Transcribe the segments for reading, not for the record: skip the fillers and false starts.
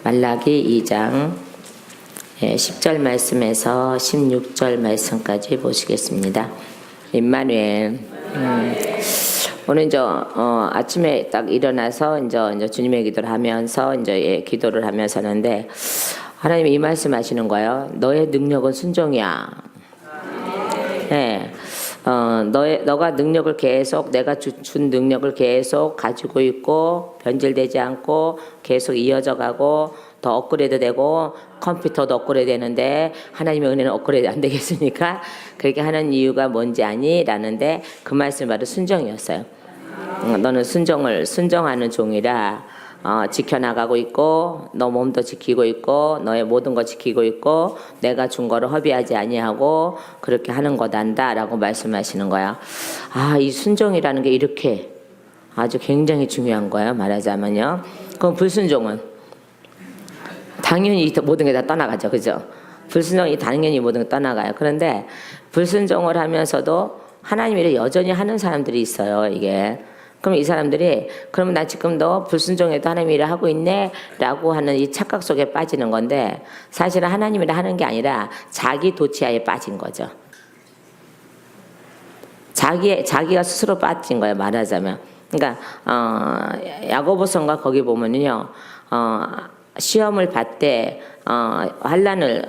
말라기 2장 10절 말씀에서 16절 말씀까지 보시겠습니다. 임마누엘. 오늘 이제 아침에 딱 일어나서 이제 주님의 기도를 하면서 기도를 하면서 하는데 하나님이 이 말씀하시는 거예요. 너의 능력은 순종이야. 네. 너가 능력을 계속 내가 준 능력을 계속 가지고 있고 변질되지 않고 계속 이어져 가고 더 업그레이드 되고 컴퓨터도 업그레이드 되는데 하나님의 은혜는 업그레이드 안 되겠습니까? 그렇게 하는 이유가 뭔지 아니? 라는데 그 말씀이 바로 순종이었어요. 너는 순종하는 종이라 지켜나가고 있고 너 몸도 지키고 있고 너의 모든 거 지키고 있고 내가 준 거를 허비하지 아니하고 그렇게 하는 거단다 라고 말씀하시는 거야. 이 순종이라는 게 이렇게 아주 굉장히 중요한 거예요. 말하자면요. 그럼 불순종은 당연히 모든 게 다 떠나가죠. 그죠? 불순종이 당연히 모든 게 떠나가요. 그런데 불순종을 하면서도 하나님 일을 여전히 하는 사람들이 있어요. 이게. 그럼 이 사람들이 그러면 나 지금도 불순종해도 하나님 일을 하고 있네 라고 하는 이 착각 속에 빠지는 건데 사실은 하나님 일을 하는 게 아니라 자기 도취하에 빠진 거죠. 자기가 스스로 빠진 거예요. 말하자면. 그러니까 야고보서인가 거기 보면은요. 시험을 받되 환난을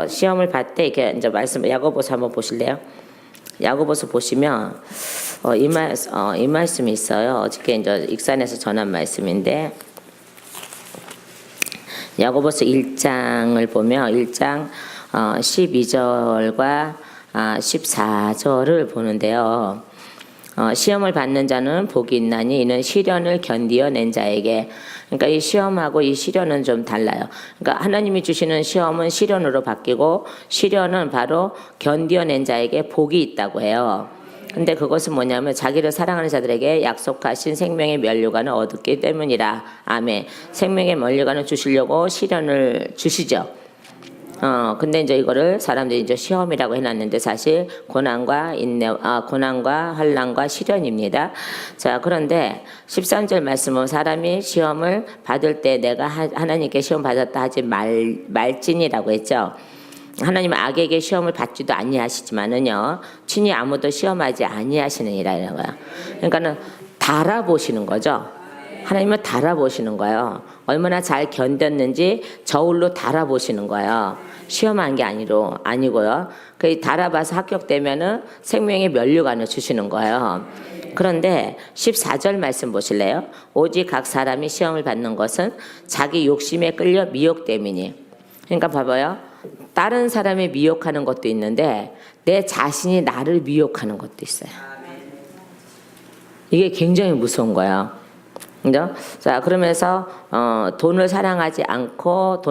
시험을 받되 이렇게 이제 말씀 야고보서 한번 보실래요? 야고보서 보시면 이 말씀이 있어요. 어저께 이제 익산에서 전한 말씀인데 야고보서 1장을 보면 1장 12절과 14절을 보는데요. 시험을 받는 자는 복이 있나니 이는 시련을 견디어낸 자에게. 그러니까 이 시험하고 이 시련은 좀 달라요. 그러니까 하나님이 주시는 시험은 시련으로 바뀌고 시련은 바로 견디어낸 자에게 복이 있다고 해요. 근데 그것은 뭐냐면 자기를 사랑하는 자들에게 약속하신 생명의 면류관을 얻었기 때문이라. 아멘. 생명의 면류관을 주시려고 시련을 주시죠. 근데 이제 이거를 사람들이 이제 시험이라고 해놨는데 사실 고난과 환난과 시련입니다. 자, 그런데 13절 말씀은 사람이 시험을 받을 때 내가 하나님께 시험 받았다 하지 말지니라고 했죠. 하나님은 악에게 시험을 받지도 아니하시지만은요, 친히 아무도 시험하지 아니하시느니라 이런 거야. 그러니까는 달아보시는 거죠. 하나님은 달아보시는 거예요. 얼마나 잘 견뎠는지 저울로 달아보시는 거예요. 시험한 게 아니고요. 그 달아봐서 합격되면은 생명의 면류관을 주시는 거예요. 그런데 14절 말씀 보실래요? 오직 각 사람이 시험을 받는 것은 자기 욕심에 끌려 미혹됨이니. 그러니까 봐봐요. 다른 사람이 미혹하는 것도 있는데 내 자신이 나를 미혹하는 것도 있어요. 이게 굉장히 무서운 거예요. 그죠? 자, 그러면서 돈을 사랑하지 않고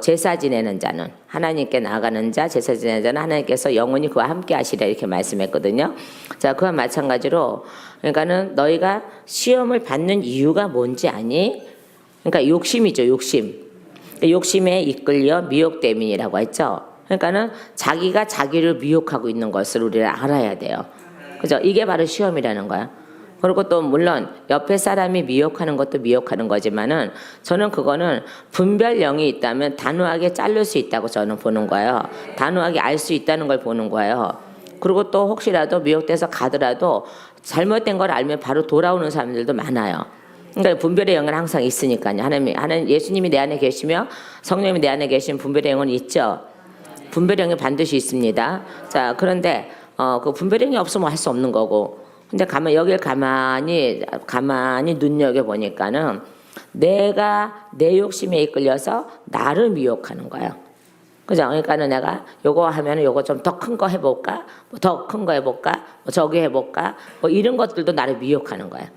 제사 지내는 자는 하나님께 나아가는 자, 제사 지내는 자는 하나님께서 영원히 그와 함께 하시라 이렇게 말씀했거든요. 자, 그와 마찬가지로 그러니까는 너희가 시험을 받는 이유가 뭔지 아니? 그러니까 욕심이죠, 욕심. 욕심에 이끌려 미혹됨이라고 했죠. 그러니까는 자기가 자기를 미혹하고 있는 것을 우리가 알아야 돼요. 그죠? 이게 바로 시험이라는 거야. 그리고 또 물론 옆에 사람이 미혹하는 것도 미혹하는 거지만은 저는 그거는 분별령이 있다면 단호하게 자를 수 있다고 저는 보는 거예요. 단호하게 알 수 있다는 걸 보는 거예요. 그리고 또 혹시라도 미혹돼서 가더라도 잘못된 걸 알면 바로 돌아오는 사람들도 많아요. 그러니까 분별의 영은 항상 있으니까요. 하나님 예수님이 내 안에 계시며 성령님이 내 안에 계신 분별의 영은 있죠. 분별의 영이 반드시 있습니다. 자, 그런데 그 분별의 영이 없으면 할 수 없는 거고. 근데 여길 가만히 눈여겨 보니까는 내가 내 욕심에 이끌려서 나를 미혹하는 거예요. 그죠? 그러니까는 내가 요거 하면은 요거 좀 더 큰 거 해볼까? 더 큰 거 해볼까? 저기 해볼까? 이런 것들도 나를 미혹하는 거예요.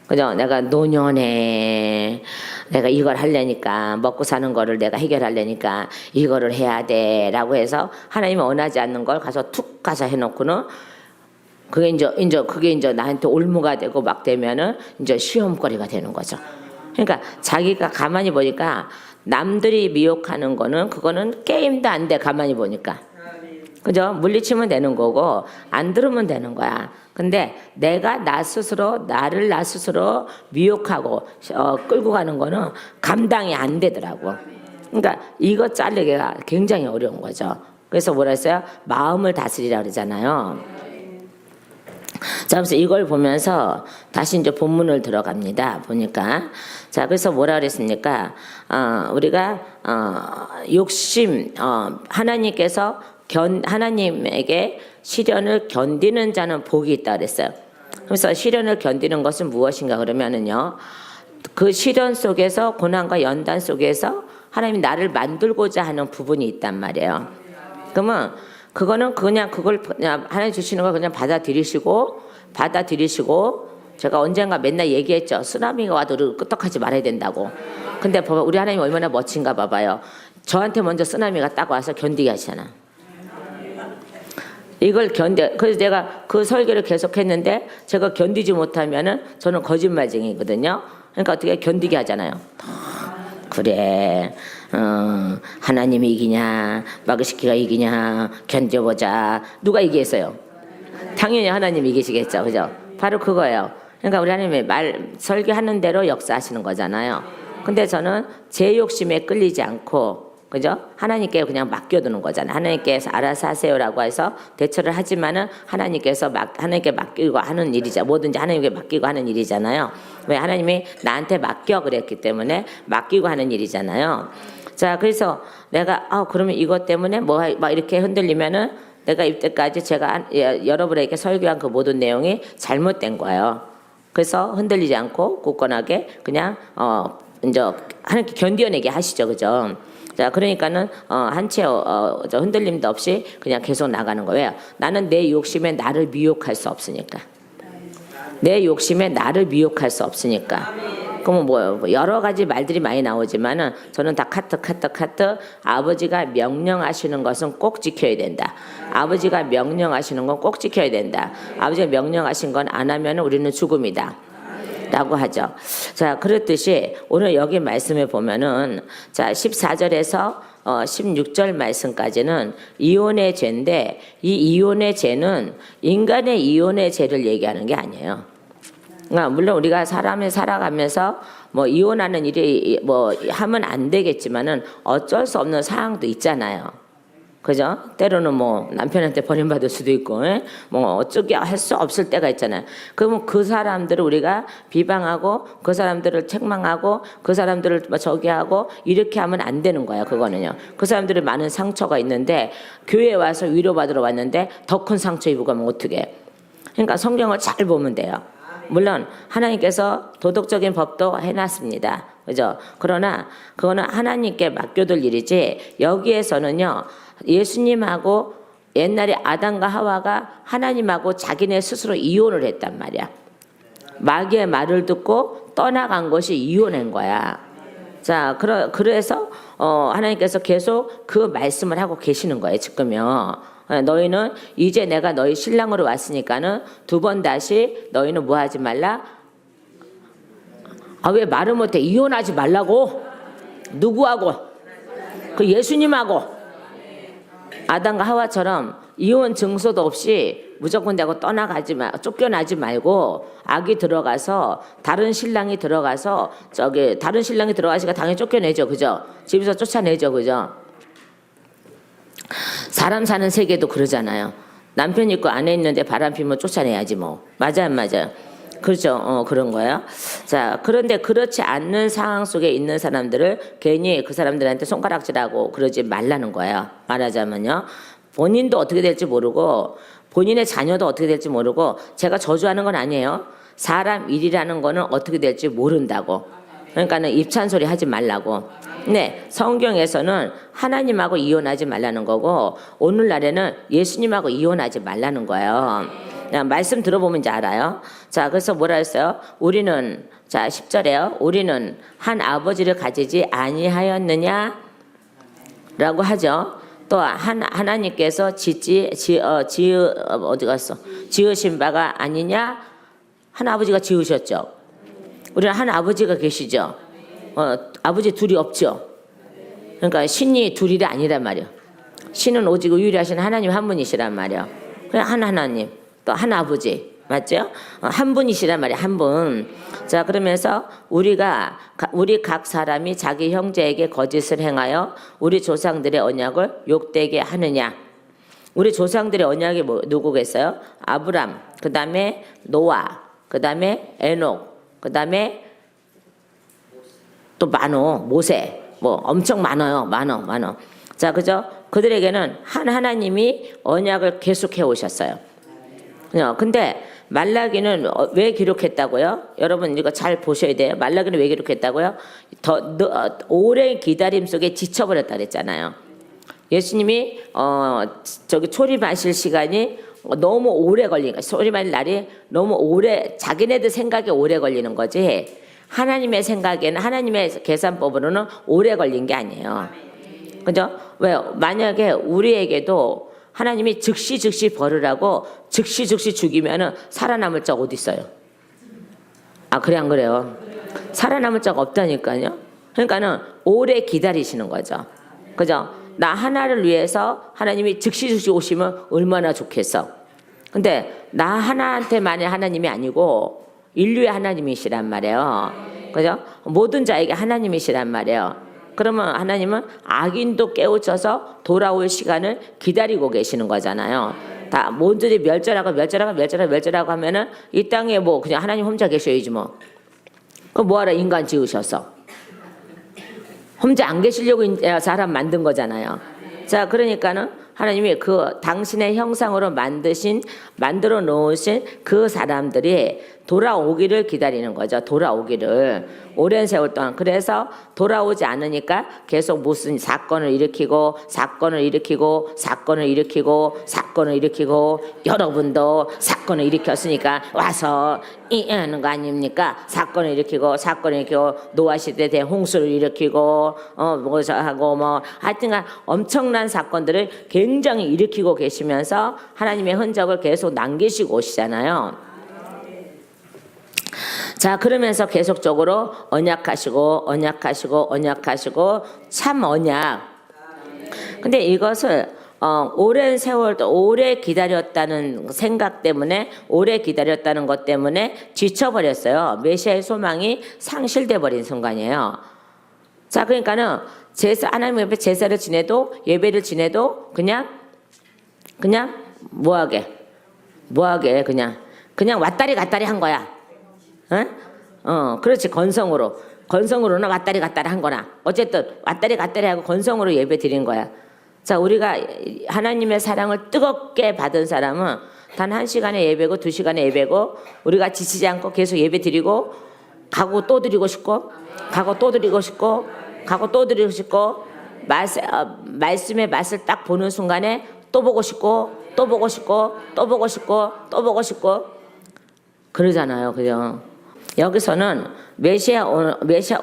그죠? 내가 노년에 내가 이걸 하려니까 먹고 사는 거를 내가 해결하려니까 이거를 해야 돼 라고 해서 하나님이 원하지 않는 걸 툭 가서 해놓고는 그게 이제 나한테 올무가 되고 막 되면은 이제 시험거리가 되는 거죠. 그러니까 자기가 가만히 보니까 남들이 미혹하는 거는 그거는 게임도 안 돼. 가만히 보니까 그죠? 물리치면 되는 거고 안 들으면 되는 거야. 근데 내가 나 스스로 미혹하고 끌고 가는 거는 감당이 안 되더라고. 그러니까 이거 자르기가 굉장히 어려운 거죠. 그래서 뭐라 했어요? 마음을 다스리라 그러잖아요. 자, 그래서 이걸 보면서 다시 이제 본문을 들어갑니다. 보니까. 자, 그래서 뭐라 그랬습니까? 우리가, 욕심, 하나님께서 하나님에게 시련을 견디는 자는 복이 있다 그랬어요. 그래서 시련을 견디는 것은 무엇인가 그러면은요, 그 시련 속에서, 고난과 연단 속에서 하나님이 나를 만들고자 하는 부분이 있단 말이에요. 그러면 그거는 그걸 그냥 하나님 주시는 걸 그냥 받아들이시고 제가 언젠가 맨날 얘기했죠. 쓰나미가 와도 끄떡하지 말아야 된다고. 근데 봐봐, 우리 하나님 얼마나 멋진가 봐봐요. 저한테 먼저 쓰나미가 딱 와서 견디게 하시잖아. 이걸 그래서 제가 그 설교를 계속했는데 제가 견디지 못하면은 저는 거짓말쟁이거든요. 그러니까 어떻게 견디게 하잖아요. 그래, 하나님이 이기냐, 마그시키가 이기냐, 견뎌보자. 누가 이기겠어요? 당연히 하나님이 이기시겠죠, 그죠? 바로 그거예요. 그러니까 우리 하나님이 설교하는 대로 역사하시는 거잖아요. 근데 저는 제 욕심에 끌리지 않고, 그죠? 하나님께 그냥 맡겨두는 거잖아요. 하나님께서 알아서 하세요라고 해서 대처를 하지만은 하나님께 맡기고 하는 일이죠. 뭐든지 하나님께 맡기고 하는 일이잖아요. 왜? 하나님이 나한테 맡겨 그랬기 때문에 맡기고 하는 일이잖아요. 자, 그래서 내가 그러면 이것 때문에 막 이렇게 흔들리면은 내가 이때까지 제가 여러분에게 설교한 그 모든 내용이 잘못된 거예요. 그래서 흔들리지 않고 굳건하게 그냥 이제 하나님께 견뎌내게 하시죠, 그죠? 자, 그러니까는 한치 흔들림도 없이 그냥 계속 나가는 거예요. 나는 내 욕심에 나를 미혹할 수 없으니까. 내 욕심에 나를 미혹할 수 없으니까. 그러면 뭐 여러 가지 말들이 많이 나오지만은 저는 다 카트 아버지가 명령하시는 것은 꼭 지켜야 된다. 아버지가 명령하시는 건 꼭 지켜야 된다. 아버지가 명령하신 건 안 하면 우리는 죽음이다. 라고 하죠. 자, 그렇듯이 오늘 여기 말씀에 보면은 자, 14절에서 16절 말씀까지는 이혼의 죄인데 이 이혼의 죄는 인간의 이혼의 죄를 얘기하는 게 아니에요. 그러니까 물론 우리가 사람이 살아가면서 뭐 이혼하는 일이 뭐 하면 안 되겠지만은 어쩔 수 없는 상황도 있잖아요. 그죠? 때로는 뭐 남편한테 버림받을 수도 있고, 뭐 어쩌게 할 수 없을 때가 있잖아요. 그러면 그 사람들을 우리가 비방하고, 그 사람들을 책망하고, 그 사람들을 저기하고, 이렇게 하면 안 되는 거야, 그거는요. 그 사람들이 많은 상처가 있는데, 교회에 와서 위로받으러 왔는데, 더 큰 상처 입고 가면 어떡해. 그러니까 성경을 잘 보면 돼요. 물론 하나님께서 도덕적인 법도 해놨습니다. 그죠? 그러나 그거는 하나님께 맡겨둘 일이지, 여기에서는요, 예수님하고 옛날에 아담과 하와가 하나님하고 자기네 스스로 이혼을 했단 말이야. 마귀의 말을 듣고 떠나간 것이 이혼한 거야. 자, 그래서 하나님께서 계속 그 말씀을 하고 계시는 거예요, 지금요. 너희는 이제 내가 너희 신랑으로 왔으니까는 두 번 다시 너희는 뭐 하지 말라? 왜 말을 못해? 이혼하지 말라고? 누구하고? 그 예수님하고. 아담과 하와처럼 이혼 증서도 없이 무조건 내고 쫓겨나지 말고 악이 들어가서 다른 신랑이 들어가서 다른 신랑이 들어가시니까 당연히 쫓겨내죠, 그죠? 집에서 쫓아내죠, 그죠? 사람 사는 세계도 그러잖아요. 남편 있고 아내 있는데 바람 피면 쫓아내야지 뭐. 맞아요, 안 맞아요? 그렇죠. 그런 거예요. 자, 그런데 그렇지 않는 상황 속에 있는 사람들을 괜히 그 사람들한테 손가락질하고 그러지 말라는 거예요. 말하자면요. 본인도 어떻게 될지 모르고 본인의 자녀도 어떻게 될지 모르고 제가 저주하는 건 아니에요. 사람 일이라는 거는 어떻게 될지 모른다고. 그러니까는 입찬소리 하지 말라고. 네, 성경에서는 하나님하고 이혼하지 말라는 거고 오늘날에는 예수님하고 이혼하지 말라는 거예요. 말씀 들어보면 이제 알아요. 자, 그래서 뭐라 했어요? 우리는, 자, 10절에요. 우리는 한 아버지를 가지지 아니하였느냐? 라고 하죠. 또 하나님께서 지으신 바가 아니냐? 한 아버지가 지으셨죠. 우리는 한 아버지가 계시죠. 아버지 둘이 없죠. 그러니까 신이 둘이 아니란 말이에요. 신은 오직 유일하신 하나님 한 분이시란 말이에요. 그냥 한 하나님, 또 한 아버지, 맞죠? 한 분이시란 말이에요. 한 분. 자, 그러면서 우리 각 사람이 자기 형제에게 거짓을 행하여 우리 조상들의 언약을 욕되게 하느냐? 우리 조상들의 언약이 누구겠어요? 아브람, 그 다음에 노아, 그 다음에 에녹, 그 다음에 또 모세, 뭐 엄청 많아요. 자, 그죠? 그들에게는 하나님이 언약을 계속해 오셨어요. 근데 말라기는 왜 기록했다고요? 여러분 이거 잘 보셔야 돼요. 말라기는 왜 기록했다고요? 오랜 기다림 속에 지쳐버렸다 그랬잖아요. 예수님이 초림하실 시간이 너무 오래 걸리니까, 초림할 날이 너무 오래, 자기네들 생각에 오래 걸리는 거지 하나님의 생각에는, 하나님의 계산법으로는 오래 걸린 게 아니에요. 그죠? 왜요? 만약에 우리에게도 하나님이 즉시 벌으라고 즉시 죽이면은 살아남을 적 어디 있어요? 아, 그래 안 그래요? 살아남을 적 없다니까요. 그러니까는 오래 기다리시는 거죠. 그죠? 나 하나를 위해서 하나님이 즉시 오시면 얼마나 좋겠어. 근데 나 하나한테만의 하나님이 아니고 인류의 하나님이시란 말이에요. 그죠? 모든 자에게 하나님이시란 말이에요. 그러면 하나님은 악인도 깨우쳐서 돌아올 시간을 기다리고 계시는 거잖아요. 다 모두들이 멸절하고 하면은 이 땅에 뭐 그냥 하나님 혼자 계셔야지 뭐. 그럼 뭐하러 인간 지으셔서? 혼자 안 계시려고 사람 만든 거잖아요. 자, 그러니까는 하나님이 그 당신의 형상으로 만들어 놓으신 그 사람들이 돌아오기를 기다리는 거죠. 돌아오기를. 오랜 세월 동안. 그래서 돌아오지 않으니까 계속 무슨 사건을 일으키고 여러분도 사건을 일으켰으니까 와서 하는 거 아닙니까? 사건을 일으키고 노아 시대 대홍수를 일으키고 하여튼간 엄청난 사건들을 굉장히 일으키고 계시면서 하나님의 흔적을 계속 남기시고 오시잖아요. 자, 그러면서 계속적으로 언약하시고 참 언약. 근데 이것을 오랜 세월, 오래 기다렸다는 생각 때문에, 오래 기다렸다는 것 때문에 지쳐버렸어요. 메시아의 소망이 상실돼 버린 순간이에요. 자, 그러니까는 하나님 옆에 제사를 지내도, 예배를 지내도 그냥 뭐하게 그냥 왔다리 갔다리 한 거야. 그렇지. 건성으로나 왔다리 갔다리 한 거나 어쨌든 왔다리 갔다리 하고 건성으로 예배 드린 거야. 자, 우리가 하나님의 사랑을 뜨겁게 받은 사람은 단 1시간의 예배고 2시간의 예배고 우리가 지치지 않고 계속 예배 드리고 가고 또 드리고 싶고 말씀의 맛을 딱 보는 순간에 또 보고 싶고 그러잖아요. 그죠? 여기서는 메시아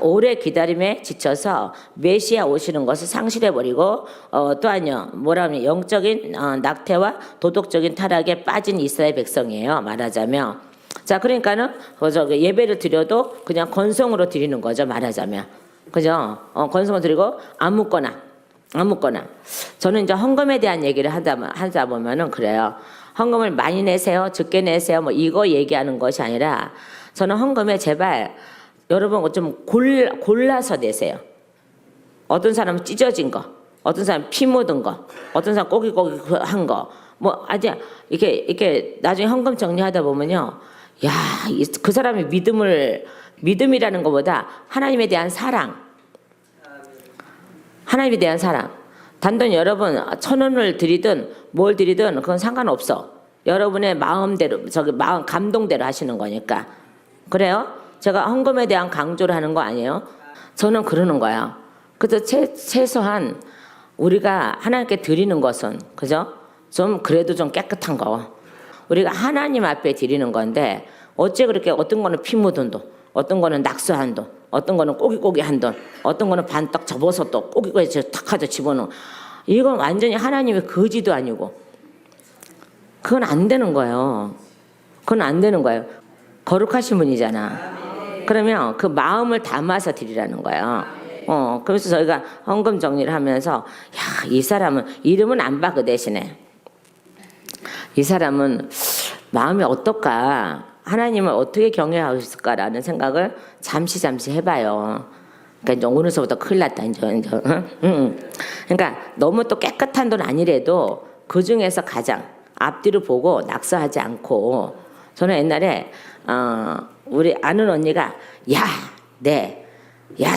오래 기다림에 지쳐서 메시아 오시는 것을 상실해버리고 또한요 영적인 낙태와 도덕적인 타락에 빠진 이스라엘 백성이에요. 말하자면. 자, 그러니까는 예배를 드려도 그냥 건성으로 드리는 거죠. 말하자면. 그죠? 건성으로 드리고 아무거나. 저는 이제 헌금에 대한 얘기를 하다 보면은 그래요. 헌금을 많이 내세요, 적게 내세요, 뭐 이거 얘기하는 것이 아니라 저는 헌금에 제발 여러분 좀 골라서 내세요. 어떤 사람은 찢어진 거, 어떤 사람은 피 묻은 거, 어떤 사람은 꼬깃꼬깃한 거, 뭐 아직 이렇게 나중에 헌금 정리하다 보면요, 야, 그 사람의 믿음이라는 것보다 하나님에 대한 사랑. 단돈 여러분 1,000원을 드리든 뭘 드리든 그건 상관없어. 여러분의 마음대로 마음 감동대로 하시는 거니까. 그래요? 제가 헌금에 대한 강조를 하는 거 아니에요? 저는 그러는 거예요. 그래서 최소한 우리가 하나님께 드리는 것은 그죠? 좀 그래도 좀 깨끗한 거. 우리가 하나님 앞에 드리는 건데 어째 그렇게 어떤 거는 피 묻은 돈, 어떤 거는 낙서한 돈, 어떤 거는 꼬깃꼬깃한 돈, 어떤 거는 반딱 접어서 또 꼬깃꼬깃 탁 하자 집어넣어. 이건 완전히 하나님의 거지도 아니고 그건 안 되는 거예요. 거룩하신 분이잖아. 그러면 그 마음을 담아서 드리라는 거예요. 그래서 저희가 헌금 정리를 하면서 야, 이 사람은 이름은 안 봐 그 대신에 이 사람은 마음이 어떨까? 하나님을 어떻게 경외하고 있을까라는 생각을 잠시 해봐요. 그러니까 이제 오늘서부터 큰일 났다 이제. 그러니까 너무 또 깨끗한 돈 아니래도 그 중에서 가장 앞뒤로 보고 낙서하지 않고 저는 옛날에 우리 아는 언니가 야,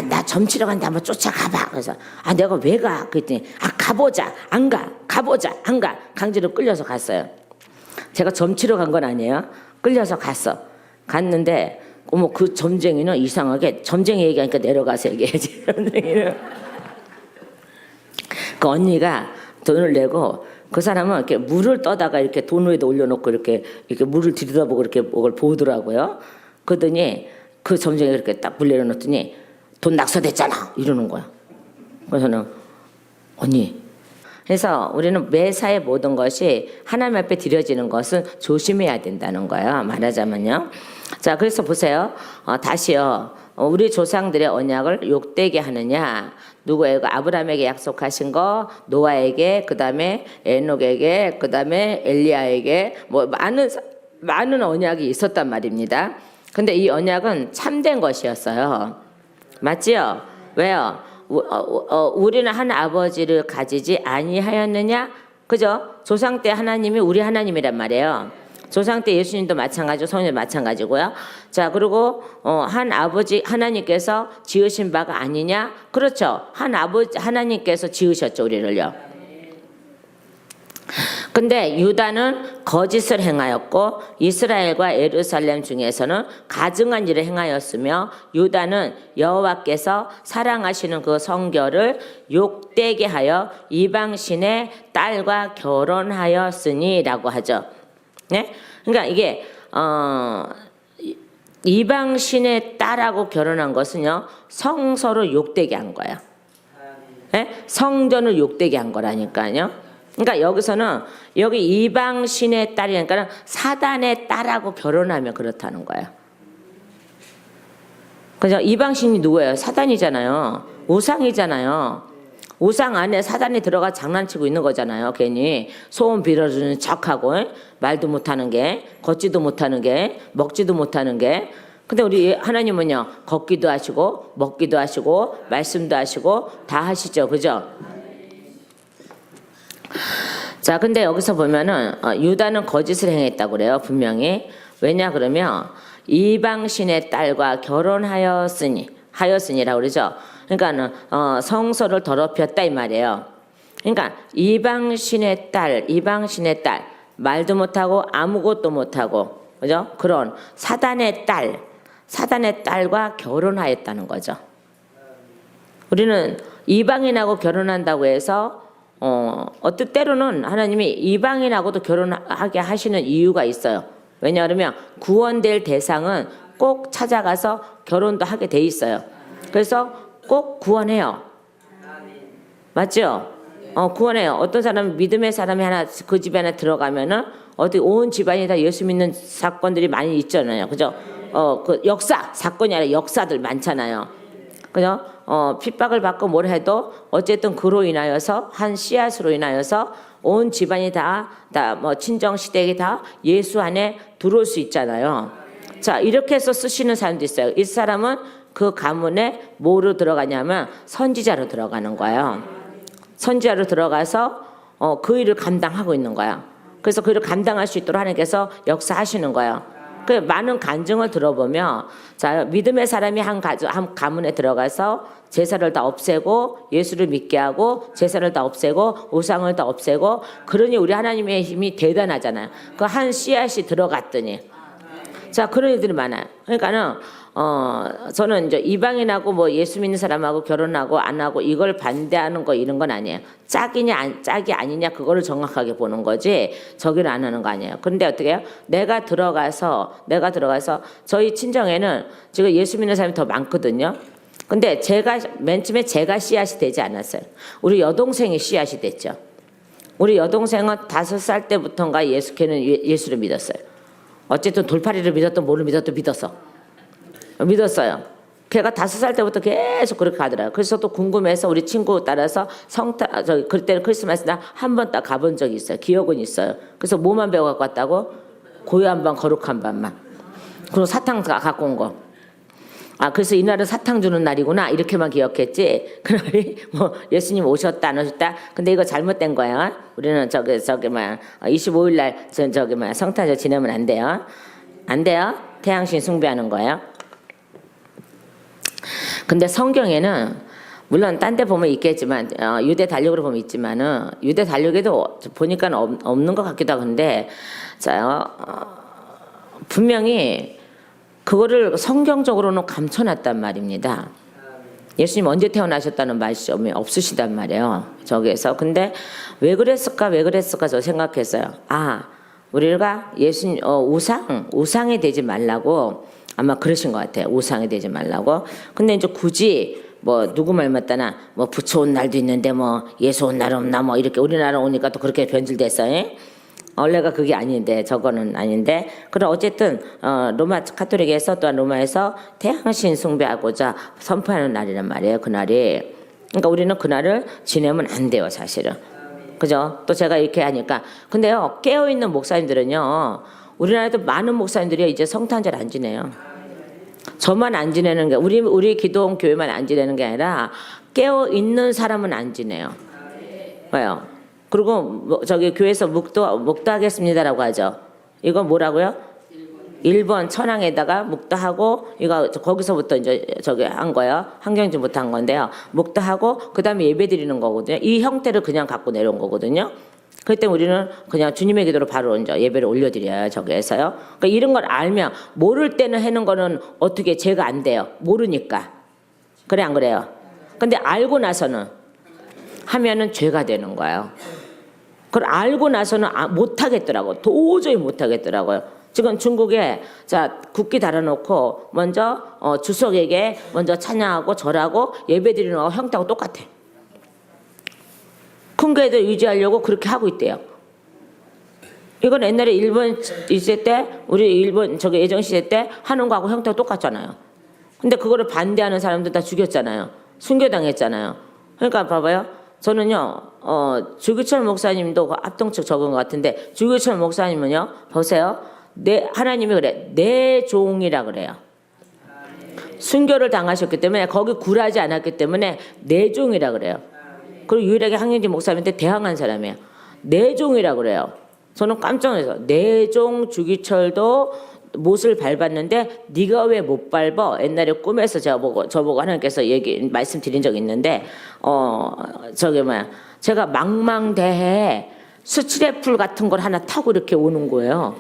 나 점치러 간다 한번 쫓아가봐. 그래서 내가 왜 가? 그랬더니 가보자. 안 가. 가보자. 안 가. 강제로 끌려서 갔어요. 제가 점치러 간 건 아니에요. 끌려서 갔는데 어머 그 점쟁이는 이상하게 점쟁이 얘기하니까 내려가서 얘기해야지. 점쟁이는 그 언니가 돈을 내고 그 사람은 이렇게 물을 떠다가 이렇게 돈 위에다 올려놓고 이렇게 물을 들여다보고 이렇게 그걸 보더라고요. 그러더니 그 점쟁이가 이렇게 딱 물 내려놓더니 돈 낙서됐잖아 이러는 거야. 그래서는 언니. 그래서 우리는 매사의 모든 것이 하나님 앞에 드려지는 것은 조심해야 된다는 거예요. 말하자면요. 자, 그래서 보세요. 다시요. 우리 조상들의 언약을 욕되게 하느냐? 누구에게? 아브라함에게 약속하신 거, 노아에게, 그 다음에 에녹에게, 그 다음에 엘리야에게 뭐 많은 언약이 있었단 말입니다. 근데 이 언약은 참된 것이었어요. 맞지요? 왜요? 우리는 한 아버지를 가지지 아니하였느냐? 그죠? 조상 때 하나님이 우리 하나님이란 말이에요. 조상 때 예수님도 마찬가지고 성령도 마찬가지고요. 자, 그리고 한 아버지 하나님께서 지으신 바가 아니냐? 그렇죠. 한 아버지 하나님께서 지으셨죠, 우리를요. 근데 유다는 거짓을 행하였고 이스라엘과 예루살렘 중에서는 가증한 일을 행하였으며 유다는 여호와께서 사랑하시는 그 성결을 욕되게 하여 이방신의 딸과 결혼하였으니라고 하죠. 네? 그러니까 이게 이방신의 딸하고 결혼한 것은요 성서를 욕되게 한 거예요. 네? 성전을 욕되게 한 거라니까요. 그러니까 여기서는 여기 이방신의 딸이니까 사단의 딸하고 결혼하면 그렇다는 거예요. 그죠? 이방신이 누구예요? 사단이잖아요. 우상이잖아요. 우상 안에 사단이 들어가 장난치고 있는 거잖아요. 괜히 소원 빌어주는 척하고 말도 못하는 게, 걷지도 못하는 게, 먹지도 못하는 게. 근데 우리 하나님은요 걷기도 하시고 먹기도 하시고 말씀도 하시고 다 하시죠. 그죠? 자, 근데 여기서 보면은 유다는 거짓을 행했다고 그래요. 분명히. 왜냐 그러면 이방신의 딸과 하였으니라고 그러죠. 그러니까는 성소를 더럽혔다 이 말이에요. 그러니까 이방신의 딸 말도 못하고 아무것도 못하고 그죠? 그런 사단의 딸과 결혼하였다는 거죠. 우리는 이방인하고 결혼한다고 해서 어떤 때로는 하나님이 이방인하고도 결혼하게 하시는 이유가 있어요. 왜냐하면 구원될 대상은 꼭 찾아가서 결혼도 하게 돼 있어요. 그래서 꼭 구원해요. 맞죠? 구원해요. 어떤 사람은 믿음의 사람이 하나 그 집에 하나 들어가면은 어디 온 집안이 다 예수 믿는 사건들이 많이 있잖아요. 그죠? 그 사건이 아니라 역사들 많잖아요. 그죠? 핍박을 받고 뭘 해도 어쨌든 그로 인하여서 한 씨앗으로 인하여서 온 집안이 다 뭐 친정 시댁이 다 예수 안에 들어올 수 있잖아요. 자, 이렇게 해서 쓰시는 사람도 있어요. 이 사람은 그 가문에 뭐로 들어가냐면 선지자로 들어가는 거예요. 선지자로 들어가서 그 일을 감당하고 있는 거야. 그래서 그 일을 감당할 수 있도록 하나님께서 역사하시는 거예요. 그 많은 간증을 들어보면 자, 믿음의 사람이 한 가문에 들어가서 제사를 다 없애고 예수를 믿게 하고 제사를 다 없애고 우상을 다 없애고 그러니 우리 하나님의 힘이 대단하잖아요. 그 한 씨앗이 들어갔더니 자, 그런 일들이 많아요. 그러니까는 저는 이제 이방인하고 뭐 예수 믿는 사람하고 결혼하고 안 하고 이걸 반대하는 거 이런 건 아니에요. 짝이 아니냐 그거를 정확하게 보는 거지 저기를 안 하는 거 아니에요. 그런데 어떻게 해요? 내가 들어가서 저희 친정에는 지금 예수 믿는 사람이 더 많거든요. 근데 맨 처음에 제가 씨앗이 되지 않았어요. 우리 여동생이 씨앗이 됐죠. 우리 여동생은 5살 때부터인가 걔는 예수를 믿었어요. 어쨌든 돌팔이를 믿었던 뭐를 믿었던 믿었어요. 걔가 5살 때부터 계속 그렇게 가더라고요. 그래서 또 궁금해서 우리 친구 따라서 그때는 크리스마스 날 한 번 딱 가본 적이 있어요. 기억은 있어요. 그래서 뭐만 배워갖고 왔다고? 고요한 밤, 거룩한 밤만. 그리고 사탕 갖고 온 거. 그래서 이날은 사탕 주는 날이구나 이렇게만 기억했지. 그날이 뭐 예수님 오셨다 안 오셨다. 근데 이거 잘못된 거야. 우리는 25일 날 성탄절 지내면 안 돼요. 안 돼요. 태양신 숭배하는 거예요. 근데 성경에는 물론 딴 데 보면 있겠지만 유대 달력으로 보면 있지만은 유대 달력에도 보니까 없는 것 같기도 하는데 분명히 그거를 성경적으로는 감춰놨단 말입니다. 예수님 언제 태어나셨다는 말씀이 없으시단 말이에요. 저기에서. 근데 왜 그랬을까 저 생각했어요. 우리가 예수님 우상이 되지 말라고 아마 그러신 것 같아요. 우상이 되지 말라고. 근데 이제 굳이 뭐 누구 말 맞다나 뭐 부처 온 날도 있는데 뭐 예수 온 날 없나 뭐 이렇게 우리나라 오니까 또 그렇게 변질됐어요. 원래가 그게 아닌데 저거는 아닌데 그럼 어쨌든 로마 카톨릭에서 또한 로마에서 태양신 숭배하고자 선포하는 날이란 말이에요. 그날이. 그러니까 우리는 그날을 지내면 안 돼요. 사실은. 그죠? 또 제가 이렇게 하니까 근데요 깨어있는 목사님들은요 우리나라에도 많은 목사님들이 이제 성탄절 안 지내요. 저만 안 지내는 게 우리 기도원 교회만 안 지내는 게 아니라 깨어있는 사람은 안 지내요. 왜요? 그리고 교회에서 묵도하겠습니다라고 하죠. 이건 뭐라고요? 1번 천황에다가 묵도하고 이거 거기서부터 이제 한 거예요. 한경주부터 한 건데요. 묵도하고 그다음에 예배 드리는 거거든요. 이 형태를 그냥 갖고 내려온 거거든요. 그때 우리는 그냥 주님의 기도로 바로 이제 예배를 올려드려요. 저기에서요. 그러니까 이런 걸 알면 모를 때는 하는 거는 어떻게 제가 안 돼요. 모르니까. 그래 안 그래요? 근데 알고 나서는 하면은 죄가 되는 거예요. 그걸 알고 나서는 못 하겠더라고. 도저히 못 하겠더라고요. 지금 중국에 국기 달아놓고 먼저 주석에게 먼저 찬양하고 절하고 예배드리는 거하고 형태하고 똑같아. 큰 교회도 유지하려고 그렇게 하고 있대요. 이건 옛날에 일본 있을 때 우리 일본 예정 시대 때 하는 거하고 형태가 똑같잖아요. 근데 그거를 반대하는 사람들 다 죽였잖아요. 순교당했잖아요. 그러니까 봐봐요. 저는요 주기철 목사님도 합동측 적은 것 같은데 주기철 목사님은요 보세요. 하나님이 그래 내 종이라 그래요. 순교를 당하셨기 때문에 거기 굴하지 않았기 때문에 내 종이라 그래요. 그리고 유일하게 황영지 목사님한테 대항한 사람이에요. 내 종이라 그래요. 저는 깜짝 놀라서 내 종 주기철도 못을 밟았는데 네가 왜 못 밟아? 옛날에 꿈에서 저보고 하나님께서 말씀드린 적이 있는데 제가 망망대해 수치레 풀 같은 걸 하나 타고 이렇게 오는 거예요.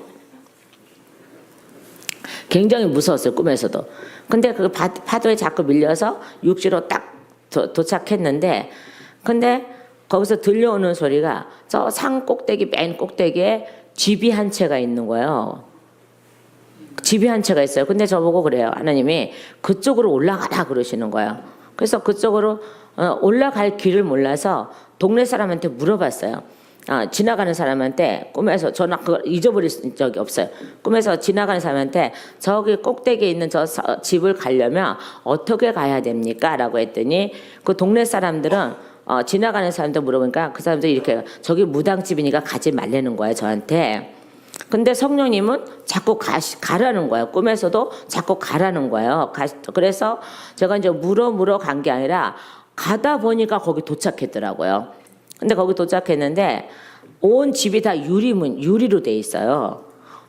굉장히 무서웠어요. 꿈에서도. 근데 그 파도에 자꾸 밀려서 육지로 딱 도착했는데 근데 거기서 들려오는 소리가 저 산 꼭대기 맨 꼭대기에 집이 한 채가 있는 거예요. 집이 한 채가 있어요. 근데 저보고 그래요. 하나님이 그쪽으로 올라가라 그러시는 거예요. 그래서 그쪽으로 올라갈 길을 몰라서 동네 사람한테 물어봤어요. 지나가는 사람한테 꿈에서 저는 그걸 잊어버릴 적이 없어요. 꿈에서 지나가는 사람한테 저기 꼭대기에 있는 저 집을 가려면 어떻게 가야 됩니까? 라고 했더니 그 동네 사람들은 지나가는 사람들 물어보니까 그 사람들이 이렇게 저기 무당집이니까 가지 말라는 거예요. 저한테. 근데 성령님은 자꾸 가라는 거예요. 꿈에서도 자꾸 가라는 거예요. 그래서 제가 이제 물어 간 게 아니라 가다 보니까 거기 도착했더라고요. 근데 거기 도착했는데 온 집이 다 유리로 돼 있어요.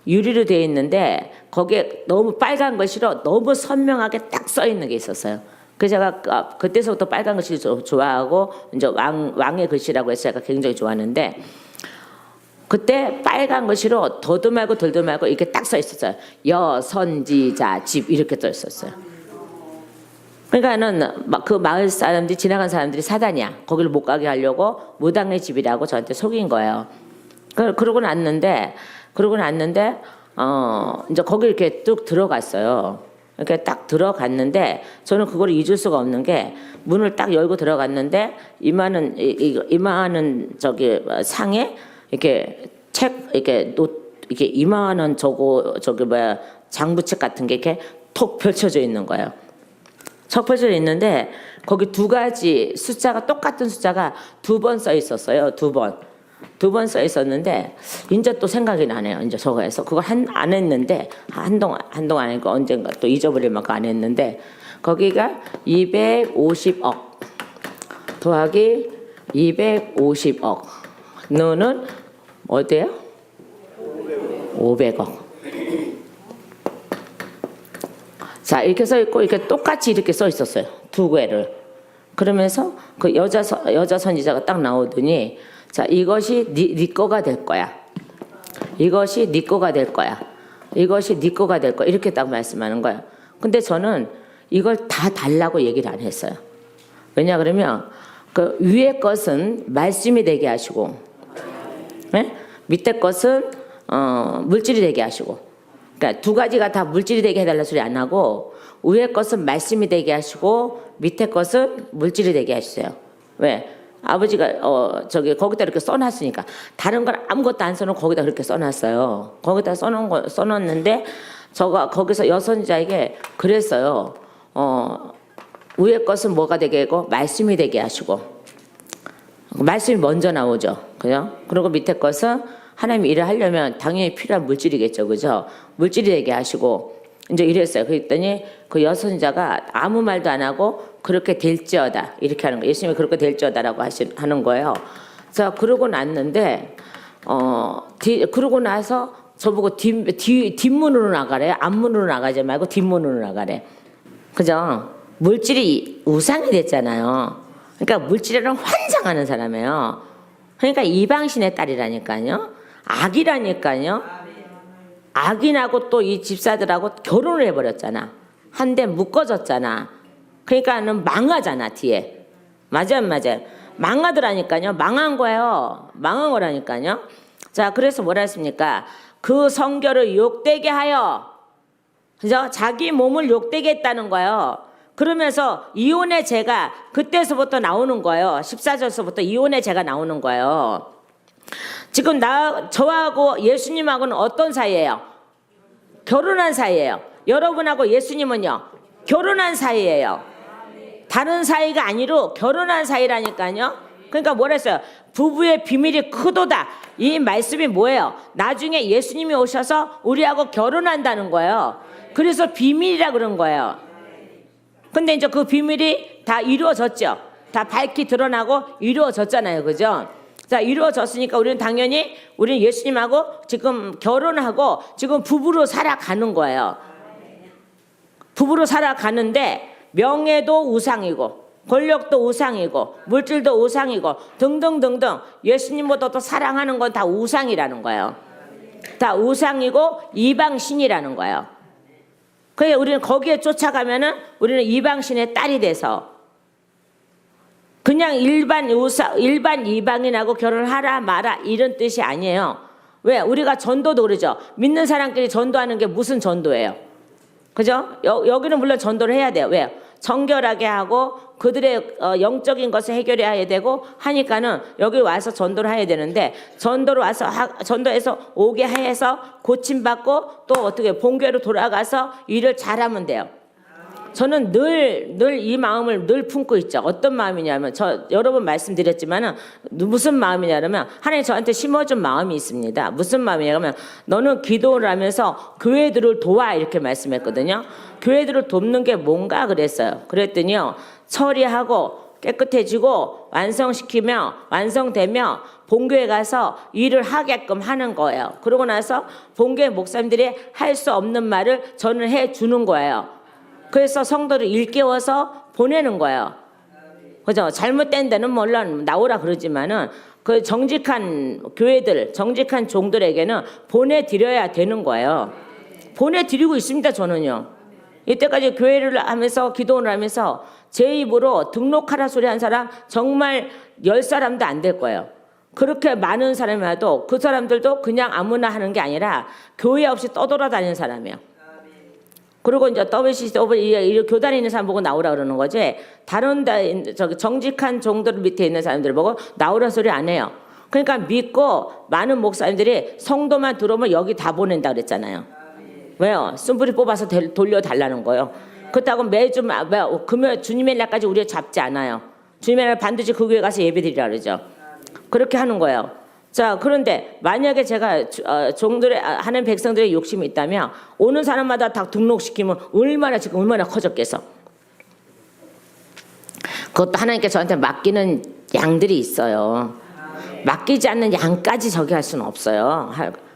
유리로 돼 있는데 거기에 너무 빨간 글씨로 너무 선명하게 딱 써 있는 게 있었어요. 그래서 제가 그때서부터 빨간 글씨를 좋아하고 이제 왕의 글씨라고 해서 제가 굉장히 좋아하는데 그때 빨간 글씨로 더도 말고 덜도 말고 이렇게 딱 써 있었어요. 여선지자 집 이렇게 써 있었어요. 그러니까는 그 마을 사람들이 지나간 사람들이 사단이야. 거기를 못 가게 하려고 무당의 집이라고 저한테 속인 거예요. 그러고 났는데 이제 거기 이렇게 뚝 들어갔어요. 이렇게 딱 들어갔는데 저는 그걸 잊을 수가 없는 게 문을 딱 열고 들어갔는데 이만한 상에 이렇게 이렇게 이만한 장부책 같은 게 이렇게 톡 펼쳐져 있는 거예요. 척표절이 있는데 거기 두 가지 숫자가 똑같은 숫자가 두 번 써 있었어요. 두 번 써 있었는데 이제 또 생각이 나네요. 이제 저거에서 그걸 안 했는데 한동안 안 했고 언젠가 또 잊어버릴 만큼 안 했는데 거기가 250억 더하기 250억 너는 어디에요? 500억. 자 이렇게 써 있고 이렇게 똑같이 이렇게 써 있었어요. 두 개를. 그러면서 그 여자 선지자가 딱 나오더니 자 이것이 네 거가 될 거야. 이것이 네 거가 될 거야. 이것이 네 거가 될 거야. 이렇게 딱 말씀하는 거예요. 근데 저는 이걸 다 달라고 얘기를 안 했어요. 왜냐 그러면 그 위의 것은 말씀이 되게 하시고 네? 밑에 것은 물질이 되게 하시고 그러니까 두 가지가 다 물질이 되게 해달라 소리 안 하고 위의 것은 말씀이 되게 하시고 밑에 것은 물질이 되게 하시세요. 왜? 아버지가 저기 거기다 이렇게 써놨으니까 다른 건 아무것도 안 써놓고 거기다 그렇게 써놨어요. 거기다 써놨는데 저가 거기서 여선자에게 그랬어요. 위의 것은 뭐가 되게 하고 말씀이 되게 하시고 말씀이 먼저 나오죠. 그죠? 그리고 밑에 것은 하나님이 일을 하려면 당연히 필요한 물질이겠죠. 그죠? 물질이 되게 하시고 이제 이랬어요. 그랬더니 그 여선자가 아무 말도 안 하고 그렇게 될지어다 이렇게 하는 거예요. 예수님이 그렇게 될지어다라고 하는 거예요. 자 그러고 났는데 그러고 나서 저보고 뒷문으로 나가래. 앞문으로 나가지 말고 뒷문으로 나가래. 그죠? 물질이 우상이 됐잖아요. 그러니까 물질에는 환장하는 사람이에요. 그러니까 이방신의 딸이라니까요. 악이라니까요. 악인하고 또 이 집사들하고 결혼을 해버렸잖아. 한데 묶어졌잖아. 그러니까는 망하잖아 뒤에. 맞아요. 망하더라니까요. 망한 거예요. 망한 거라니까요. 자 그래서 뭐라 했습니까? 그 성결을 욕되게 하여 그죠? 자기 몸을 욕되게 했다는 거예요. 그러면서 이혼의 죄가 그때서부터 나오는 거예요. 14절서부터 이혼의 죄가 나오는 거예요. 지금 저하고 예수님하고는 어떤 사이예요? 결혼한 사이예요. 여러분하고 예수님은요? 결혼한 사이예요. 다른 사이가 아니로 결혼한 사이라니까요. 그러니까 뭐라 했어요? 부부의 비밀이 크도다. 이 말씀이 뭐예요? 나중에 예수님이 오셔서 우리하고 결혼한다는 거예요. 그래서 비밀이라 그런 거예요. 근데 이제 그 비밀이 다 이루어졌죠. 다 밝히 드러나고 이루어졌잖아요. 그죠? 자, 이루어졌으니까 우리는 당연히 우리는 예수님하고 지금 결혼하고 지금 부부로 살아가는 거예요. 부부로 살아가는데 명예도 우상이고 권력도 우상이고 물질도 우상이고 등등등등 예수님보다 더 사랑하는 건 다 우상이라는 거예요. 다 우상이고 이방신이라는 거예요. 그래서 우리는 거기에 쫓아가면은 우리는 이방신의 딸이 돼서 그냥 일반 이방인하고 결혼하라 마라 이런 뜻이 아니에요. 왜? 우리가 전도도 그러죠. 믿는 사람끼리 전도하는 게 무슨 전도예요? 그죠? 여기는 물론 전도를 해야 돼요. 왜요? 정결하게 하고 그들의 영적인 것을 해결해야 되고 하니까는 여기 와서 전도를 해야 되는데 전도를 와서 전도해서 오게 해서 고침받고 또 어떻게 본교로 돌아가서 일을 잘하면 돼요. 저는 늘 이 마음을 늘 품고 있죠. 어떤 마음이냐면 저 여러 번 말씀드렸지만은 무슨 마음이냐면 하나님 저한테 심어준 마음이 있습니다. 무슨 마음이냐면 너는 기도를 하면서 교회들을 도와 이렇게 말씀했거든요. 교회들을 돕는 게 뭔가 그랬어요. 그랬더니요. 처리하고 깨끗해지고 완성시키며 완성되며 본교에 가서 일을 하게끔 하는 거예요. 그러고 나서 본교회 목사님들이 할 수 없는 말을 저는 해주는 거예요. 그래서 성도를 일깨워서 보내는 거예요. 그죠? 잘못된 데는 물론 나오라 그러지만은 그 정직한 교회들, 정직한 종들에게는 보내드려야 되는 거예요. 보내드리고 있습니다, 저는요. 이때까지 교회를 하면서 기도를 하면서 제 입으로 등록하라 소리 한 사람 정말 10사람도 안 될 거예요. 그렇게 많은 사람이 와도 그 사람들도 그냥 아무나 하는 게 아니라 교회 없이 떠돌아다니는 사람이에요. 그리고 이제 WCC 교단에 있는 사람 보고 나오라 그러는 거지. 다른 저기 정직한 종들 밑에 있는 사람들 보고 나오라 소리 안 해요. 그러니까 믿고 많은 목사님들이 성도만 들어오면 여기 다 보낸다 그랬잖아요. 왜요? 쓴뿌리 뽑아서 돌려달라는 거예요. 그렇다고 매주 금요일 주님의 날까지 우리가 잡지 않아요. 주님의 날 반드시 그 교회 가서 예배드리라 그러죠. 그렇게 하는 거예요. 자, 그런데 만약에 제가 종들의 하는 백성들의 욕심이 있다면 오는 사람마다 다 등록시키면 얼마나 커졌겠어. 그것도 하나님께서 저한테 맡기는 양들이 있어요. 맡기지 않는 양까지 저기 할 수는 없어요.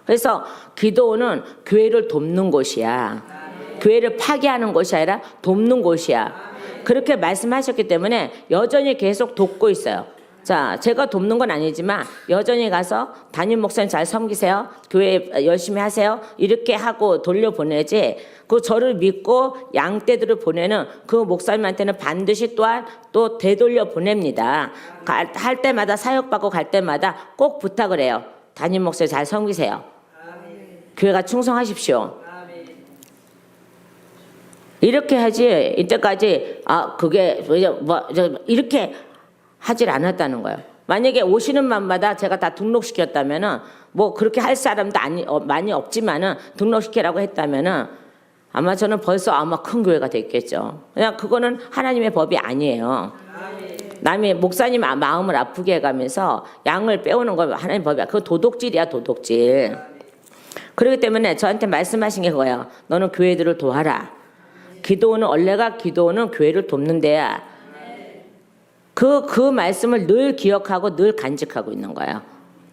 그래서 기도원은 교회를 돕는 곳이야. 교회를 파괴하는 곳이 아니라 돕는 곳이야. 그렇게 말씀하셨기 때문에 여전히 계속 돕고 있어요. 자, 제가 돕는 건 아니지만 여전히 가서 담임 목사님 잘 섬기세요. 교회 열심히 하세요. 이렇게 하고 돌려보내지. 그 저를 믿고 양떼들을 보내는 그 목사님한테는 반드시 또한 또 되돌려 보냅니다. 할 때마다 사역받고 갈 때마다 꼭 부탁을 해요. 담임 목사님 잘 섬기세요. 교회가 충성하십시오. 이렇게 하지 이때까지 그게 이렇게 하질 않았다는 거예요. 만약에 오시는 만마다 제가 다 등록시켰다면은 뭐 그렇게 할 사람도 많이 없지만은 등록시키라고 했다면은 아마 저는 벌써 아마 큰 교회가 됐겠죠. 그냥 그거는 하나님의 법이 아니에요. 남의 목사님 마음을 아프게 해가면서 양을 빼오는 건 하나님 법이야. 그거 도둑질이야, 도둑질. 그렇기 때문에 저한테 말씀하신 게 그거예요. 너는 교회들을 도와라. 기도원은 원래가 기도원은 교회를 돕는 데야. 그 말씀을 늘 기억하고 늘 간직하고 있는 거예요.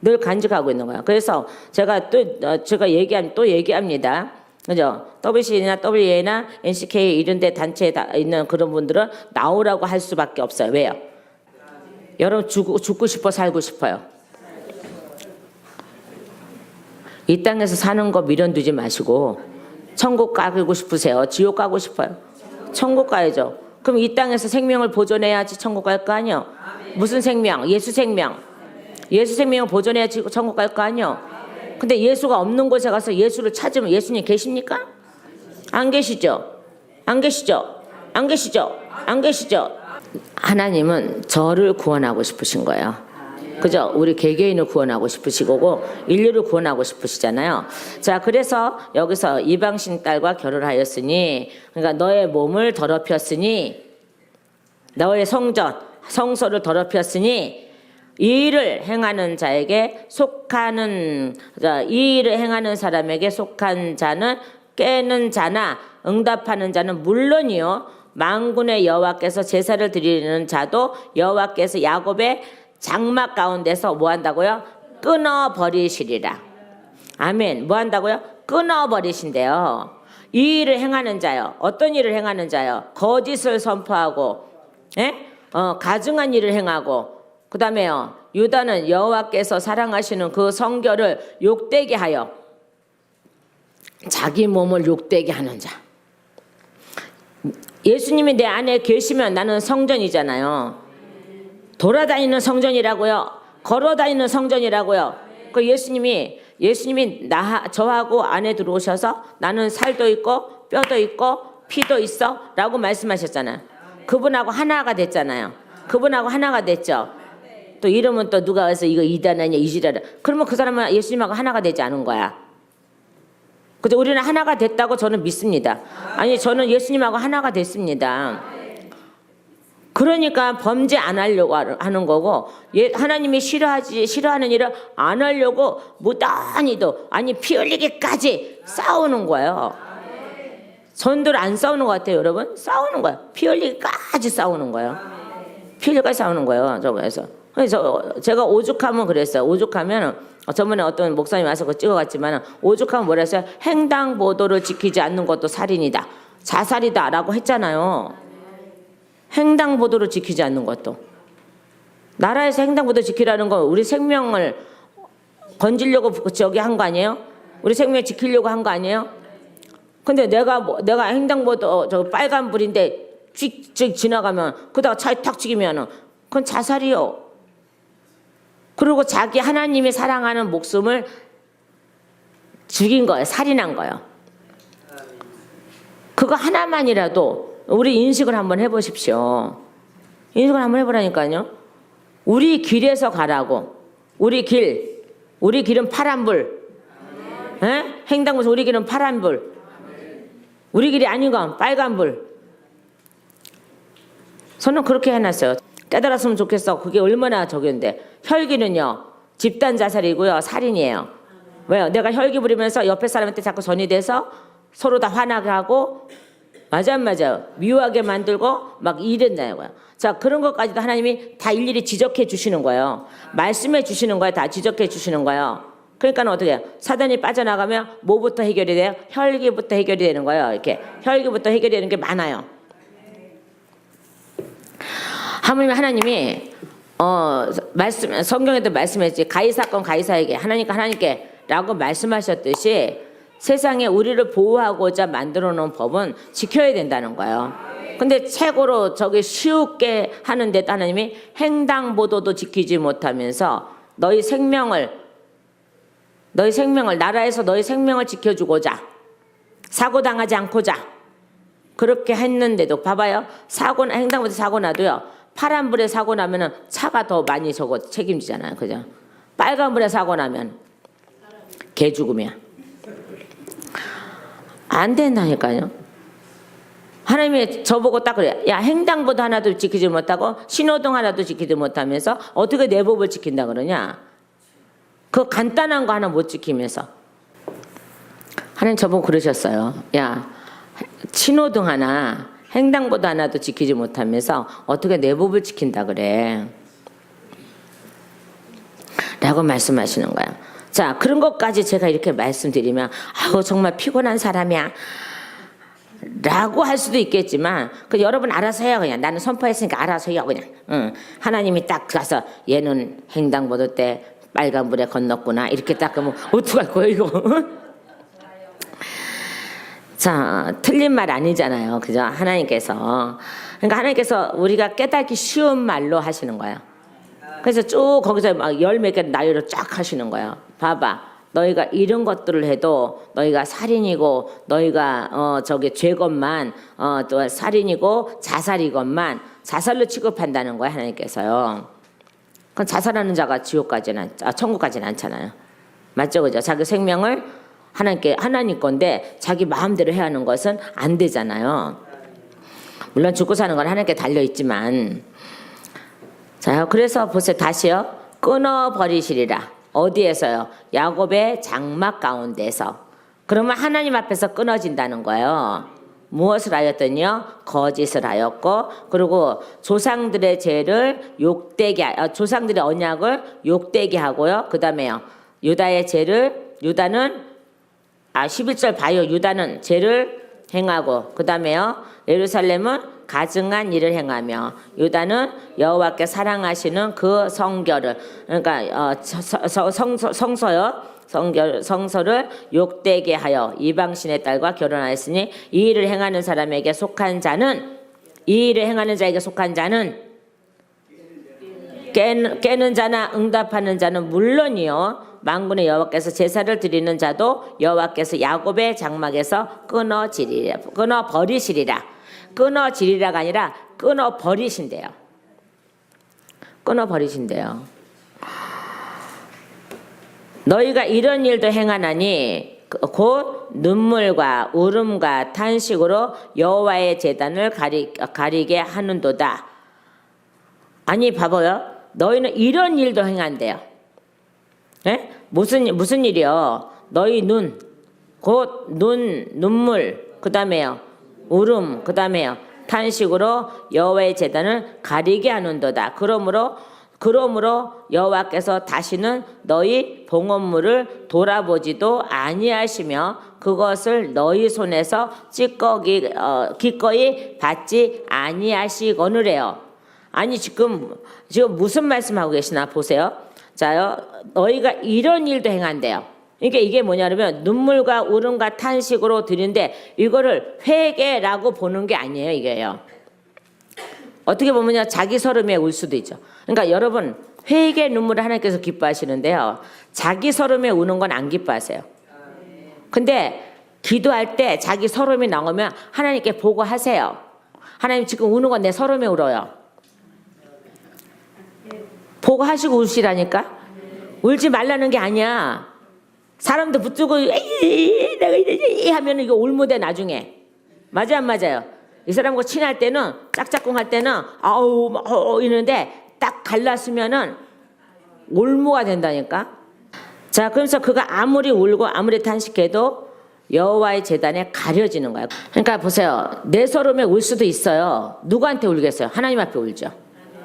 늘 간직하고 있는 거예요. 그래서 제가 또 얘기합니다. 그죠? WC나 WA나 NCK 이런 데 단체에 있는 그런 분들은 나오라고 할 수밖에 없어요. 왜요? 여러분 죽고 싶어 살고 싶어요. 이 땅에서 사는 거 미련두지 마시고 천국 가고 싶으세요? 지옥 가고 싶어요? 천국 가야죠. 그럼 이 땅에서 생명을 보존해야지 천국 갈 거 아니요? 무슨 생명? 예수 생명. 예수 생명을 보존해야지 천국 갈 거 아니요? 근데 예수가 없는 곳에 가서 예수를 찾으면 예수님 계십니까? 안 계시죠? 안 계시죠? 안 계시죠? 안 계시죠? 하나님은 저를 구원하고 싶으신 거예요. 그죠? 우리 개개인을 구원하고 싶으시고 인류를 구원하고 싶으시잖아요. 자, 그래서 여기서 이방신 딸과 결혼하였으니, 그러니까 너의 몸을 더럽혔으니, 너의 성소를 더럽혔으니, 이 일을 행하는 자에게 속하는, 이 일을 행하는 사람에게 속한 자는 깨는 자나 응답하는 자는 물론이요, 만군의 여호와께서 제사를 드리는 자도 여호와께서 야곱의 장막 가운데서 뭐 한다고요? 끊어버리시리라. 아멘. 뭐 한다고요? 끊어버리신대요. 이 일을 행하는 자요. 어떤 일을 행하는 자요? 거짓을 선포하고, 가증한 일을 행하고, 그 다음에요. 유다는 여호와께서 사랑하시는 그 성결을 욕되게 하여 자기 몸을 욕되게 하는 자. 예수님이 내 안에 계시면 나는 성전이잖아요. 돌아다니는 성전이라고요. 걸어다니는 성전이라고요. 그 예수님이 저하고 안에 들어오셔서 나는 살도 있고 뼈도 있고 피도 있어 라고 말씀하셨잖아요. 그분하고 하나가 됐잖아요. 그분하고 하나가 됐죠. 또 이러면 또 누가 와서 이거 이단아냐 이지라라. 그러면 그 사람은 예수님하고 하나가 되지 않은 거야. 그죠? 우리는 하나가 됐다고 저는 믿습니다. 아니, 저는 예수님하고 하나가 됐습니다. 그러니까 범죄 안 하려고 하는 거고, 하나님이 싫어하는 일을 안 하려고 무단히도, 아니 피 흘리기까지 싸우는 거예요. 전도를 안 싸우는 것 같아요, 여러분? 싸우는 거예요. 피 흘리기까지 싸우는 거예요. 피 흘리기까지 싸우는 거예요. 그래서 제가 오죽하면 그랬어요. 오죽하면 저번에 어떤 목사님 와서 그거 찍어갔지만 오죽하면 뭐라 했어요? 횡단보도를 지키지 않는 것도 살인이다, 자살이다 라고 했잖아요. 횡단보도를 지키지 않는 것도. 나라에서 횡단보도 지키라는 건 우리 생명을 건지려고 저기 한 거 아니에요? 우리 생명 지키려고 한 거 아니에요? 근데 내가 횡단보도 저 빨간불인데 쭉 지나가면 그다가 차에 탁 찍으면 그건 자살이요. 그리고 자기 하나님이 사랑하는 목숨을 죽인 거예요. 살인한 거예요. 그거 하나만이라도 우리 인식을 한번 해보십시오. 인식을 한번 해보라니까요. 우리 길에서 가라고. 우리 길은 파란불. 횡단보도 우리 길은 파란불. 우리 길이 아닌 건 빨간불. 저는 그렇게 해놨어요. 깨달았으면 좋겠어. 그게 얼마나 저기인데. 혈기는요, 집단 자살이고요, 살인이에요. 왜요? 내가 혈기 부리면서 옆에 사람한테 자꾸 전이 돼서 서로 다 화나게 하고, 맞아요. 미워하게 만들고 막 이랬나요. 자, 그런 것까지도 하나님이 다 일일이 지적해 주시는 거예요. 말씀해 주시는 거예요. 다 지적해 주시는 거예요. 그러니까 어떻게 해요? 사단이 빠져나가면 뭐부터 해결이 돼요? 혈기부터 해결이 되는 거예요. 이렇게 혈기부터 해결이 되는 게 많아요. 하나님이 말씀, 성경에도 말씀했지. 가이사건 가이사에게, 하나님과 하나님께라고 말씀하셨듯이 세상에 우리를 보호하고자 만들어 놓은 법은 지켜야 된다는 거예요. 근데 최고로 저기 쉽게 하는데 하나님이 횡단보도도 지키지 못하면서 너희 생명을 나라에서 너희 생명을 지켜주고자 사고 당하지 않고자 그렇게 했는데도 봐봐요. 횡단보도 사고 나도요. 파란불에 사고 나면은 차가 더 많이 저거 책임지잖아요. 그죠? 빨간불에 사고 나면 개 죽음이야. 안 된다니까요. 하나님이 저보고 딱 그래. 야, 횡단보도 하나도 지키지 못하고 신호등 하나도 지키지 못하면서 어떻게 내 법을 지킨다 그러냐. 그 간단한 거 하나 못 지키면서. 하나님 저보고 그러셨어요. 야, 신호등 하나 횡단보도 하나도 지키지 못하면서 어떻게 내 법을 지킨다 그래. 라고 말씀하시는 거예요. 자, 그런 것까지 제가 이렇게 말씀드리면 아우 정말 피곤한 사람이야 라고 할 수도 있겠지만 여러분 알아서 해요. 그냥 나는 선포했으니까 알아서 해요. 그냥 하나님이 딱 가서 얘는 횡단보도 때 빨간불에 건넜구나 이렇게 딱 그러면 어떡할 거예요 이거. 자, 틀린 말 아니잖아요. 그죠? 하나님께서. 그러니까 하나님께서 우리가 깨닫기 쉬운 말로 하시는 거예요. 그래서 쭉 거기서 막 열 몇 개 나열을 쫙 하시는 거예요. 봐봐. 너희가 이런 것들을 해도 너희가 살인이고 너희가 저기 죄것만 또 살인이고 자살이것만 자살로 취급한다는 거예요. 하나님께서요. 그건 자살하는 자가 천국까지는 않잖아요. 맞죠? 그죠? 자기 생명을 하나님 건데 자기 마음대로 해야 하는 것은 안 되잖아요. 물론 죽고 사는 건 하나님께 달려있지만. 자, 그래서 보세요. 다시요. 끊어버리시리라. 어디에서요? 야곱의 장막 가운데서. 그러면 하나님 앞에서 끊어진다는 거예요. 무엇을 하였더니요? 거짓을 하였고, 그리고 조상들의 죄를 조상들의 언약을 욕되게 하고요. 그 다음에요. 유다는 11절 봐요. 유다는 죄를 행하고, 그 다음에요. 예루살렘은 가증한 일을 행하며, 유다는 여호와께 사랑하시는 그 성결을, 그러니까 성서를 욕되게 하여 이방신의 딸과 결혼하였으니 이 일을 행하는 사람에게 속한 자는, 이 일을 행하는 자에게 속한 자는 깨는 자나 응답하는 자는 물론이요 만군의 여호와께서 제사를 드리는 자도 여호와께서 야곱의 장막에서 끊어버리시리라. 끊어지리라가 아니라 끊어버리신대요. 끊어버리신대요. 너희가 이런 일도 행하나니 곧 눈물과 울음과 탄식으로 여호와의 제단을 가리게 하는도다. 아니 봐봐요. 너희는 이런 일도 행한대요. 예? 무슨 일이요? 너희 곧 눈물, 그 다음에요 울음, 그 다음에요 탄식으로 여호와의 제단을 가리게 하는도다. 그러므로 여호와께서 다시는 너희 봉헌물을 돌아보지도 아니하시며 그것을 너희 손에서 기꺼이 받지 아니하시거느래요. 아니 지금 무슨 말씀하고 계시나 보세요. 자요, 너희가 이런 일도 행한대요. 그러니까 이게 뭐냐면 눈물과 울음과 탄식으로 드리는데 이거를 회개라고 보는 게 아니에요. 이게요. 어떻게 보면요, 자기 서름에 울 수도 있죠. 그러니까 여러분 회개 눈물을 하나님께서 기뻐하시는데요, 자기 서름에 우는 건 안 기뻐하세요. 근데 기도할 때 자기 서름이 나오면 하나님께 보고하세요. 하나님 지금 우는 건 내 서름에 울어요. 보고하시고 우시라니까. 울지 말라는 게 아니야. 사람도 붙들고 내가 이래 하면 이거 울무대 나중에. 맞아 안 맞아요? 이 사람과 친할 때는 짝짝꿍 할 때는 아우 이러는데 딱 갈랐으면은 올무가 된다니까. 자, 그러면서 그가 아무리 울고 아무리 탄식해도 여호와의 제단에 가려지는 거야. 그러니까 보세요. 내 서름에 울 수도 있어요. 누구한테 울겠어요? 하나님 앞에 울죠.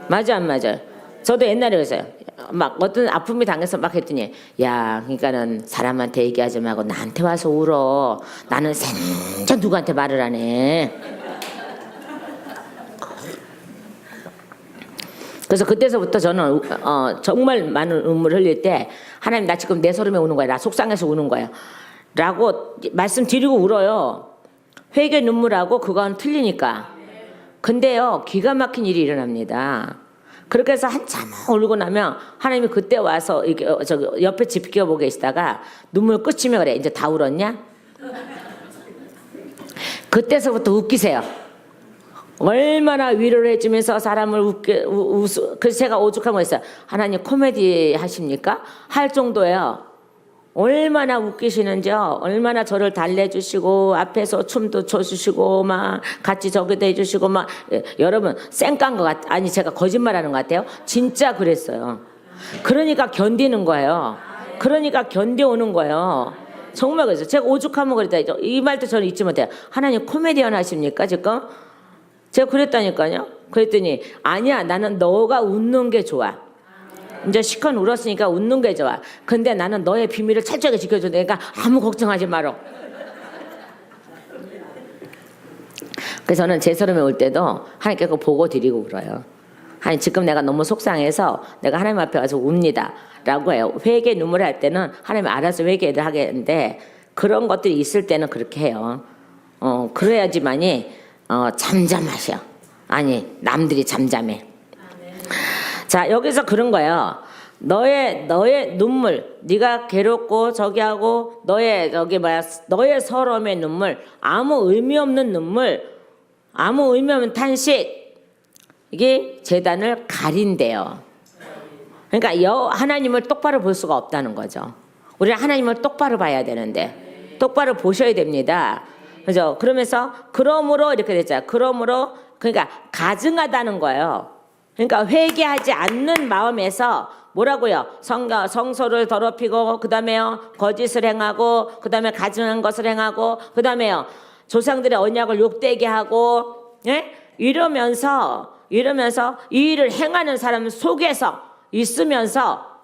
맞아 안 맞아요? 저도 옛날에 그랬어요. 막 어떤 아픔이 당해서 막 했더니 야, 그러니까는 사람한테 얘기하지 말고 나한테 와서 울어. 나는 생전 누구한테 말을 안 해. 그래서 그때서부터 저는 정말 많은 눈물을 흘릴 때 하나님 나 지금 내 서름에 우는 거야. 나 속상해서 우는 거야. 라고 말씀드리고 울어요. 회개 눈물하고 그건 틀리니까. 근데요, 기가 막힌 일이 일어납니다. 그렇게 해서 한참 울고 나면 하나님이 그때 와서 이렇게 저기 옆에 지켜보고 계시다가 눈물 끝이면 그래. 이제 다 울었냐? 그때서부터 웃기세요. 얼마나 위로를 해주면서 사람을 그래서 제가 오죽하면 했어요. 하나님 코미디 하십니까? 할 정도예요. 얼마나 웃기시는지요. 얼마나 저를 달래주시고 앞에서 춤도 춰주시고 막 같이 저기도 해주시고 막 여러분 쌩깐 것 아니 제가 거짓말하는 것 같아요. 진짜 그랬어요. 그러니까 견디는 거예요. 그러니까 견뎌오는 거예요. 정말 그랬어요. 제가 오죽하면 그랬다. 이 말도 저는 잊지 못해요. 하나님 코미디언 하십니까 지금? 제가 그랬다니까요. 그랬더니 아니야, 나는 너가 웃는 게 좋아. 이제 시컷 울었으니까 웃는 게 좋아. 근데 나는 너의 비밀을 철저하게 지켜줄 테니까 아무 걱정하지 마라. 그래서 저는 제 서름에 올 때도 하나님께 그거 보고 드리고 울어요. 하나님 지금 내가 너무 속상해서 내가 하나님 앞에 와서 웁니다 라고 해요. 회개 눈물 할 때는 하나님 알아서 회개를 하겠는데 그런 것들이 있을 때는 그렇게 해요. 그래야지만이 잠잠하셔. 아니 남들이 잠잠해. 자, 여기서 그런 거예요. 너의 눈물, 네가 괴롭고 저기 하고 너의 서러움의 눈물, 아무 의미 없는 눈물, 아무 의미 없는 탄식, 이게 제단을 가린대요. 그러니까 하나님을 똑바로 볼 수가 없다는 거죠. 우리는 하나님을 똑바로 봐야 되는데 똑바로 보셔야 됩니다. 그죠? 그러면서 그러므로 이렇게 됐잖아요. 그러므로 그러니까 가증하다는 거예요. 그러니까 회개하지 않는 마음에서 뭐라고요? 성소를 더럽히고 그다음에요 거짓을 행하고 그다음에 가증한 것을 행하고 그다음에요 조상들의 언약을 욕되게 하고 예? 이러면서 이 일을 행하는 사람 속에서 있으면서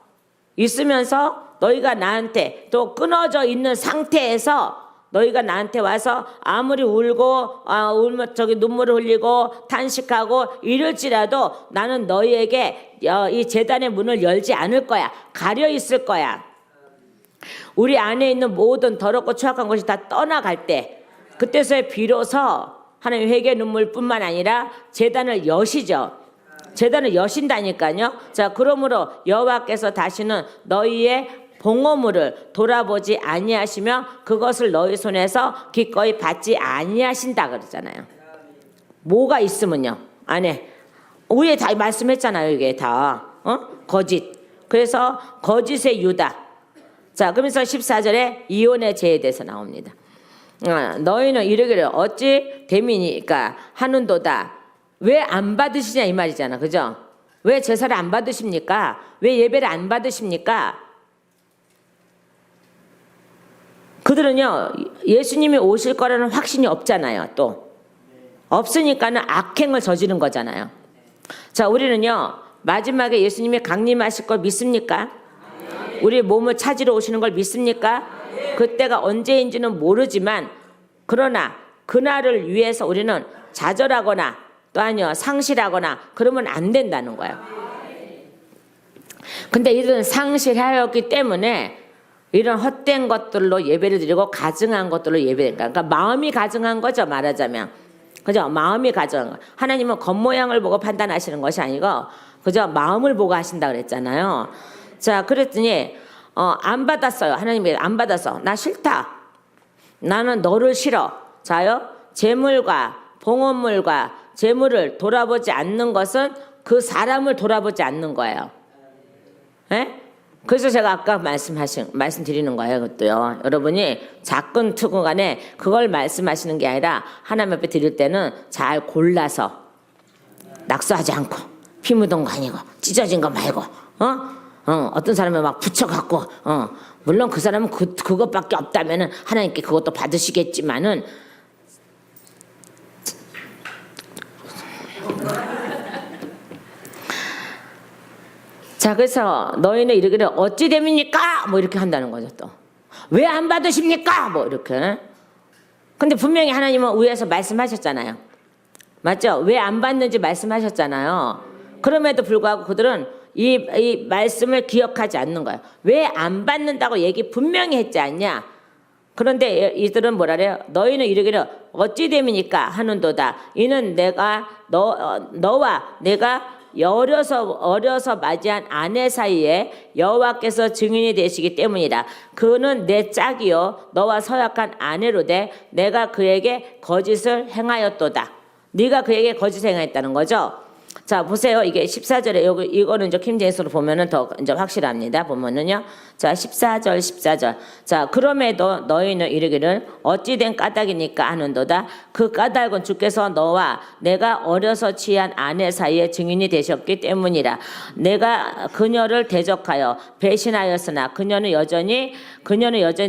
너희가 나한테 또 끊어져 있는 상태에서 너희가 나한테 와서 아무리 울고 울면 저기 눈물을 흘리고 탄식하고 이럴지라도 나는 너희에게 이 제단의 문을 열지 않을 거야. 가려 있을 거야. 우리 안에 있는 모든 더럽고 추악한 것이 다 떠나갈 때 그때서야 비로소 하나님 회개 눈물뿐만 아니라 제단을 여시죠. 제단을 여신다니까요. 자, 그러므로 여호와께서 다시는 너희의 봉헌물을 돌아보지 아니하시며 그것을 너희 손에서 기꺼이 받지 아니하신다 그러잖아요. 뭐가 있으면요 안에 위에 다 말씀했잖아요. 이게 다 거짓. 그래서 거짓의 유다. 자, 그러면서 14절에 이혼의 죄에 대해서 나옵니다. 너희는 이르기를 어찌 대민이니까 하는도다. 왜 안 받으시냐 이 말이잖아. 그죠? 왜 제사를 안 받으십니까? 왜 예배를 안 받으십니까? 그들은요 예수님이 오실 거라는 확신이 없잖아요. 또 없으니까는 악행을 저지른 거잖아요. 자, 우리는요 마지막에 예수님이 강림하실 걸 믿습니까? 우리 몸을 찾으러 오시는 걸 믿습니까? 그때가 언제인지는 모르지만 그러나 그날을 위해서 우리는 좌절하거나 또 아니요 상실하거나 그러면 안 된다는 거예요. 근데 이들은 상실하였기 때문에 이런 헛된 것들로 예배를 드리고 가증한 것들로 예배를 그러니까 마음이 가증한 거죠. 말하자면 그죠? 마음이 가증한 거. 하나님은 겉모양을 보고 판단하시는 것이 아니고 그죠? 마음을 보고 하신다 그랬잖아요. 자, 그랬더니 안 받았어요. 하나님이 안 받았어. 나 싫다. 나는 너를 싫어. 자요. 재물과 봉헌물과 재물을 돌아보지 않는 것은 그 사람을 돌아보지 않는 거예요. 에? 그래서 제가 아까 말씀드리는 거예요. 그것도요. 여러분이 작건 투구 간에 그걸 말씀하시는 게 아니라 하나님 앞에 드릴 때는 잘 골라서 낙서하지 않고 피 묻은 거 아니고 찢어진 거 말고 어떤 사람은 막 붙여갖고 물론 그 사람은 그것밖에 없다면은 하나님께 그것도 받으시겠지만은 자, 그래서 너희는 이르기를 어찌 됨입니까? 뭐 이렇게 한다는 거죠. 또 왜 안 받으십니까? 뭐 이렇게. 근데 분명히 하나님은 위에서 말씀하셨잖아요. 맞죠? 왜 안 받는지 말씀하셨잖아요. 그럼에도 불구하고 그들은 이 말씀을 기억하지 않는 거예요. 왜 안 받는다고 얘기 분명히 했지 않냐? 그런데 이들은 뭐라 그래요? 너희는 이르기를 어찌 됨이니까 하는도다. 이는 내가 너와 내가 어려서 맞이한 아내 사이에 여호와께서 증인이 되시기 때문이라. 그는 내 짝이요 너와 서약한 아내로되 내가 그에게 거짓을 행하였도다. 네가 그에게 거짓을 행했다는 거죠. 자, 보세요. 이게 14절에 이거는 이제 킹제임스로 보면은 더 이제 확실합니다. 보면은요. 자, 14절. 자, 그럼에도 너희는 이르기를 어찌 된 까닭이니까 하는도다. 그 까닭은 주께서 너와 내가 어려서 취한 아내 사이에 증인이 되셨기 때문이라. 내가 그녀를 대적하여 배신하였으나 그녀는 여전히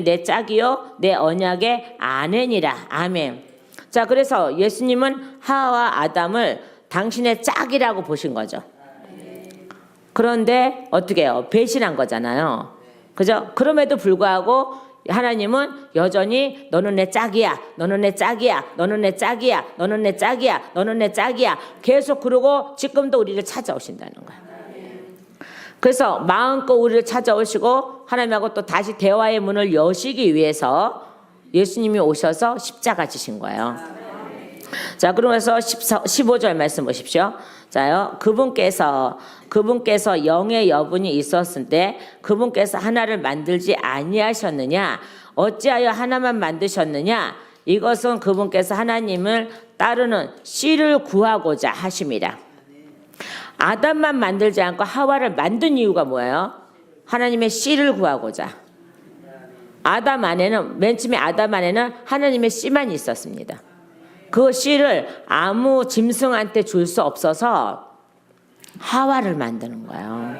내 짝이요 내 언약의 아내니라. 아멘. 자, 그래서 예수님은 하와와 아담을 당신의 짝이라고 보신 거죠. 그런데 어떻게 해요? 배신한 거잖아요. 그죠? 그럼에도 불구하고 하나님은 여전히 너는 내 짝이야. 너는 내 짝이야. 너는 내 짝이야. 너는 내 짝이야. 너는 내 짝이야. 계속 그러고 지금도 우리를 찾아오신다는 거예요. 그래서 마음껏 우리를 찾아오시고 하나님하고 또 다시 대화의 문을 여시기 위해서 예수님이 오셔서 십자가 지신 거예요. 자, 그러면서 15절 말씀 보십시오. 자요, 그분께서 영의 여분이 있었을 때 그분께서 하나를 만들지 아니하셨느냐? 어찌하여 하나만 만드셨느냐? 이것은 그분께서 하나님을 따르는 씨를 구하고자 하심이라. 아담만 만들지 않고 하와를 만든 이유가 뭐예요? 하나님의 씨를 구하고자. 맨 처음에 아담 안에는 하나님의 씨만 있었습니다. 그 씨를 아무 짐승한테 줄 수 없어서 하와를 만드는 거예요.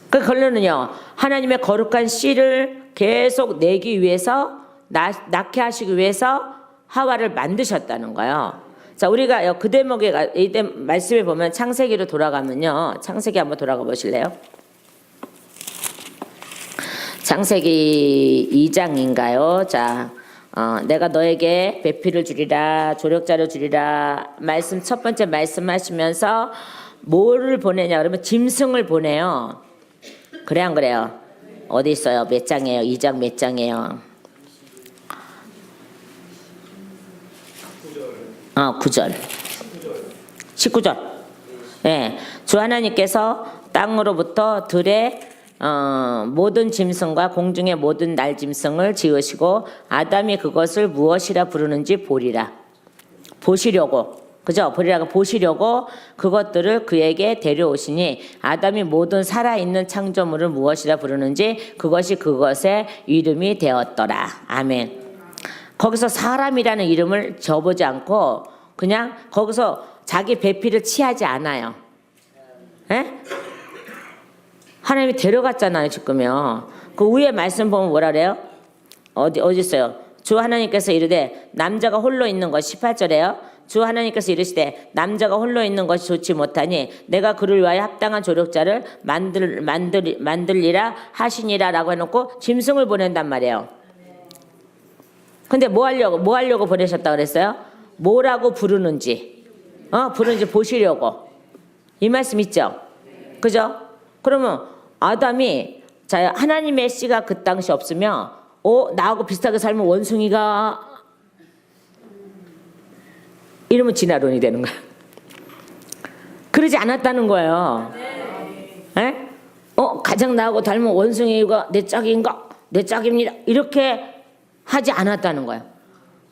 그 결론은요, 하나님의 거룩한 씨를 계속 내기 위해서 낳게 하시기 위해서 하와를 만드셨다는 거예요. 자, 우리가 그 대목에 이때 말씀에 보면 창세기로 돌아가면요, 창세기 한번 돌아가 보실래요? 창세기 2장인가요? 자. 내가 너에게 배필을 주리라 조력자를 주리라 첫 번째 말씀하시면서 뭐를 보내냐 그러면 짐승을 보내요. 그래 안 그래요? 어디 있어요? 몇 장이에요? 2장 몇 장이에요? 9절 19절. 네. 주 하나님께서 땅으로부터 들의 모든 짐승과 공중의 모든 날짐승을 지으시고 아담이 그것을 무엇이라 부르는지 보시려고 그죠? 보시려고 그것들을 그에게 데려오시니 아담이 모든 살아있는 창조물을 무엇이라 부르는지 그것의 이름이 되었더라. 아멘. 거기서 사람이라는 이름을 줘보지 않고 그냥 거기서 자기 배필을 취하지 않아요. 에? 하나님이 데려갔잖아요, 지금요. 그 위에 말씀 보면 뭐라 그래요? 어디 있어요? 주 하나님께서 이르되 남자가 홀로 있는 것 18절에요. 주 하나님께서 이르시되 남자가 홀로 있는 것이 좋지 못하니 내가 그를 위하여 합당한 조력자를 만들리라 하시니라라고 해놓고 짐승을 보낸단 말이에요. 근데 뭐 하려고 보내셨다 그랬어요? 뭐라고 부르는지 보시려고. 이 말씀 있죠? 그죠? 그러면 아담이 자 하나님의 씨가 그 당시 없으면 나하고 비슷하게 살면 원숭이가 이러면 진화론이 되는 거야. 그러지 않았다는 거예요. 에? 가장 나하고 닮은 원숭이가 내 짝인가? 내 짝입니다. 이렇게 하지 않았다는 거예요.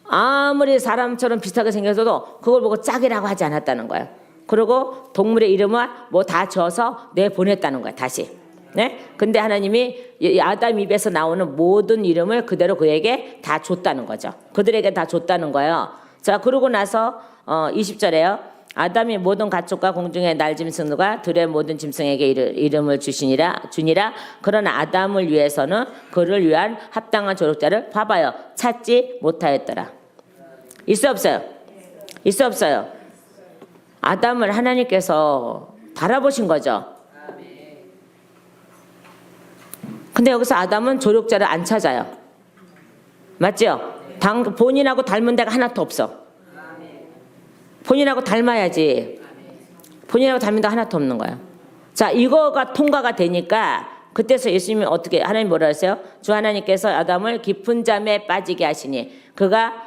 아무리 사람처럼 비슷하게 생겨서도 그걸 보고 짝이라고 하지 않았다는 거예요. 그리고 동물의 이름을 뭐 다 지어서 내보냈다는 거야. 다시 네? 근데 하나님이 이 아담 입에서 나오는 모든 이름을 그대로 그에게 다 줬다는 거죠. 그들에게 다 줬다는 거예요. 자, 그러고 나서 20절에요. 아담이 모든 가축과 공중의 날짐승과 들의 모든 짐승에게 이름을 주니라. 그러나 아담을 위해서는 그를 위한 합당한 조력자를 봐봐요. 찾지 못하였더라. 있어 없어요? 있어 없어요? 아담을 하나님께서 바라보신 거죠. 근데 여기서 아담은 조력자를 안 찾아요. 맞죠? 본인하고 닮은 데가 하나도 없어. 본인하고 닮아야지. 본인하고 닮은 데가 하나도 없는 거야. 자, 이거가 통과가 되니까 그때서 예수님이 어떻게, 하나님 뭐라 했어요? 주 하나님께서 아담을 깊은 잠에 빠지게 하시니 그가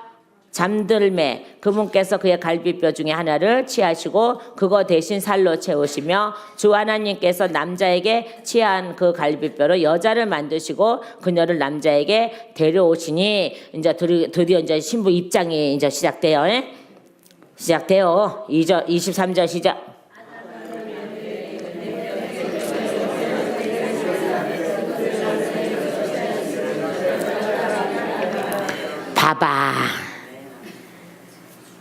잠들매 그분께서 그의 갈비뼈 중에 하나를 취하시고 그거 대신 살로 채우시며 주 하나님께서 남자에게 취한 그 갈비뼈로 여자를 만드시고 그녀를 남자에게 데려오시니 이제 드디어 이제 신부 입장이 이제 시작돼요. 시작돼요. 23절 시작. 봐봐.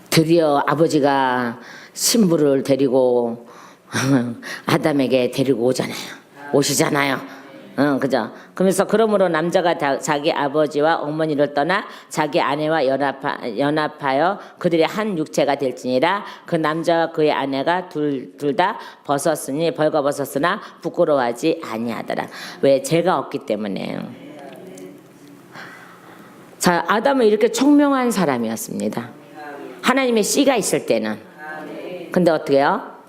드디어 아버지가 신부를 데리고 아담에게 데리고 오시잖아요. 그죠? 그러면서 그러므로 남자가 자기 아버지와 어머니를 떠나 자기 아내와 연합하여 그들의 한 육체가 될지니라. 그 남자와 그의 아내가 둘 다 벌거벗었으나 부끄러워하지 아니하더라. 왜? 죄가 없기 때문에. 자, 아담은 이렇게 총명한 사람이었습니다. 하나님의 씨가 있을 때는. 근데 어떻게 해요?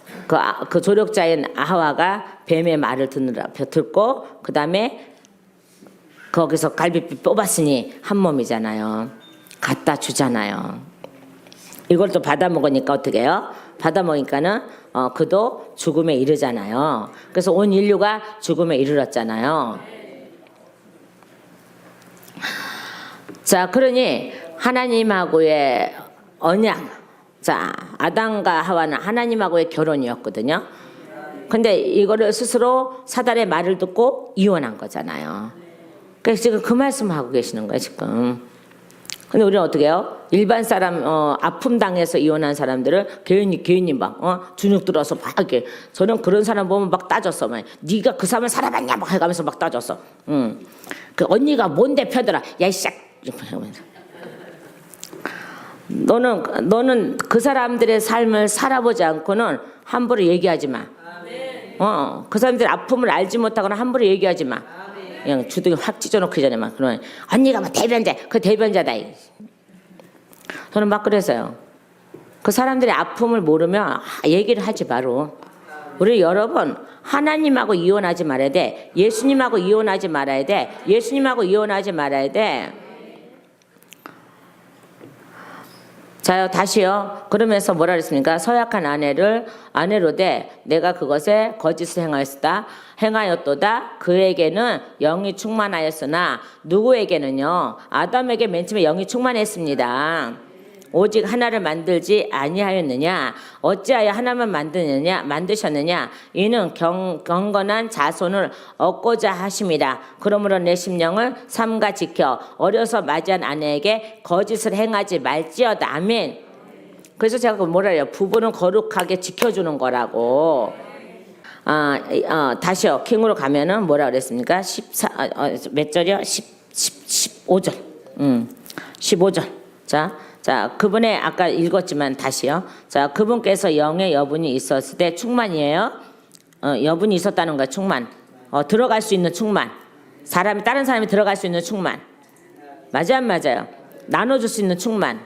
그 조력자인 하와가 뱀의 말을 듣고 그 다음에 거기서 갈비뼈 뽑았으니 한 몸이잖아요. 갖다 주잖아요. 이걸 또 받아 먹으니까 어떻게 해요? 받아 먹으니까는 그도 죽음에 이르잖아요. 그래서 온 인류가 죽음에 이르렀잖아요. 자, 그러니 하나님하고의 언약. 자, 아담과 하와는 하나님하고의 결혼이었거든요. 근데 이거를 스스로 사단의 말을 듣고 이혼한 거잖아요. 그래서 지금 그 말씀하고 계시는 거예요, 지금. 근데 우리는 어떻게 해요? 일반 사람, 아픔 당해서 이혼한 사람들을 괜히 막, 주눅 들어서 막 이렇게. 저는 그런 사람 보면 막 따졌어. 막. 네가 그 사람을 살아봤냐? 막 해가면서 막 따졌어. 그 언니가 뭔데 편들어. 야, 이 싹. 너는 그 사람들의 삶을 살아보지 않고는 함부로 얘기하지 마. 그 사람들의 아픔을 알지 못하거나 함부로 얘기하지 마. 그냥 주둥이 확 찢어놓기 전에 막 그러면 언니가 뭐 대변자, 그 대변자다. 저는 막 그래서요. 그 사람들의 아픔을 모르면 얘기를 하지 마로. 우리 여러분 하나님하고 이혼하지 말아야 돼. 예수님하고 이혼하지 말아야 돼. 예수님하고 이혼하지 말아야 돼. 자요, 다시요. 그러면서 뭐라 그랬습니까? 서약한 아내로 돼 내가 그것에 거짓을 행하였도다. 그에게는 영이 충만하였으나 누구에게는요? 아담에게 맨 처음에 영이 충만했습니다. 오직 하나를 만들지 아니하였느냐? 어찌하여 하나만 만드셨느냐? 이는 경건한 자손을 얻고자 하심이라. 그러므로 내 심령을 삼가 지켜 어려서 맞이한 아내에게 거짓을 행하지 말지어다. 아멘. 그래서 제가 뭐라 해요? 부부는 거룩하게 지켜주는 거라고. 다시요. 킹으로 가면은 뭐라 그랬습니까? 몇 절이요? 15절. 15절. 자, 그분의 아까 읽었지만 다시요. 자, 그분께서 영의 여분이 있었을 때 충만이에요. 여분이 있었다는 거야, 충만. 들어갈 수 있는 충만. 다른 사람이 들어갈 수 있는 충만. 맞아요, 안 맞아요? 나눠줄 수 있는 충만.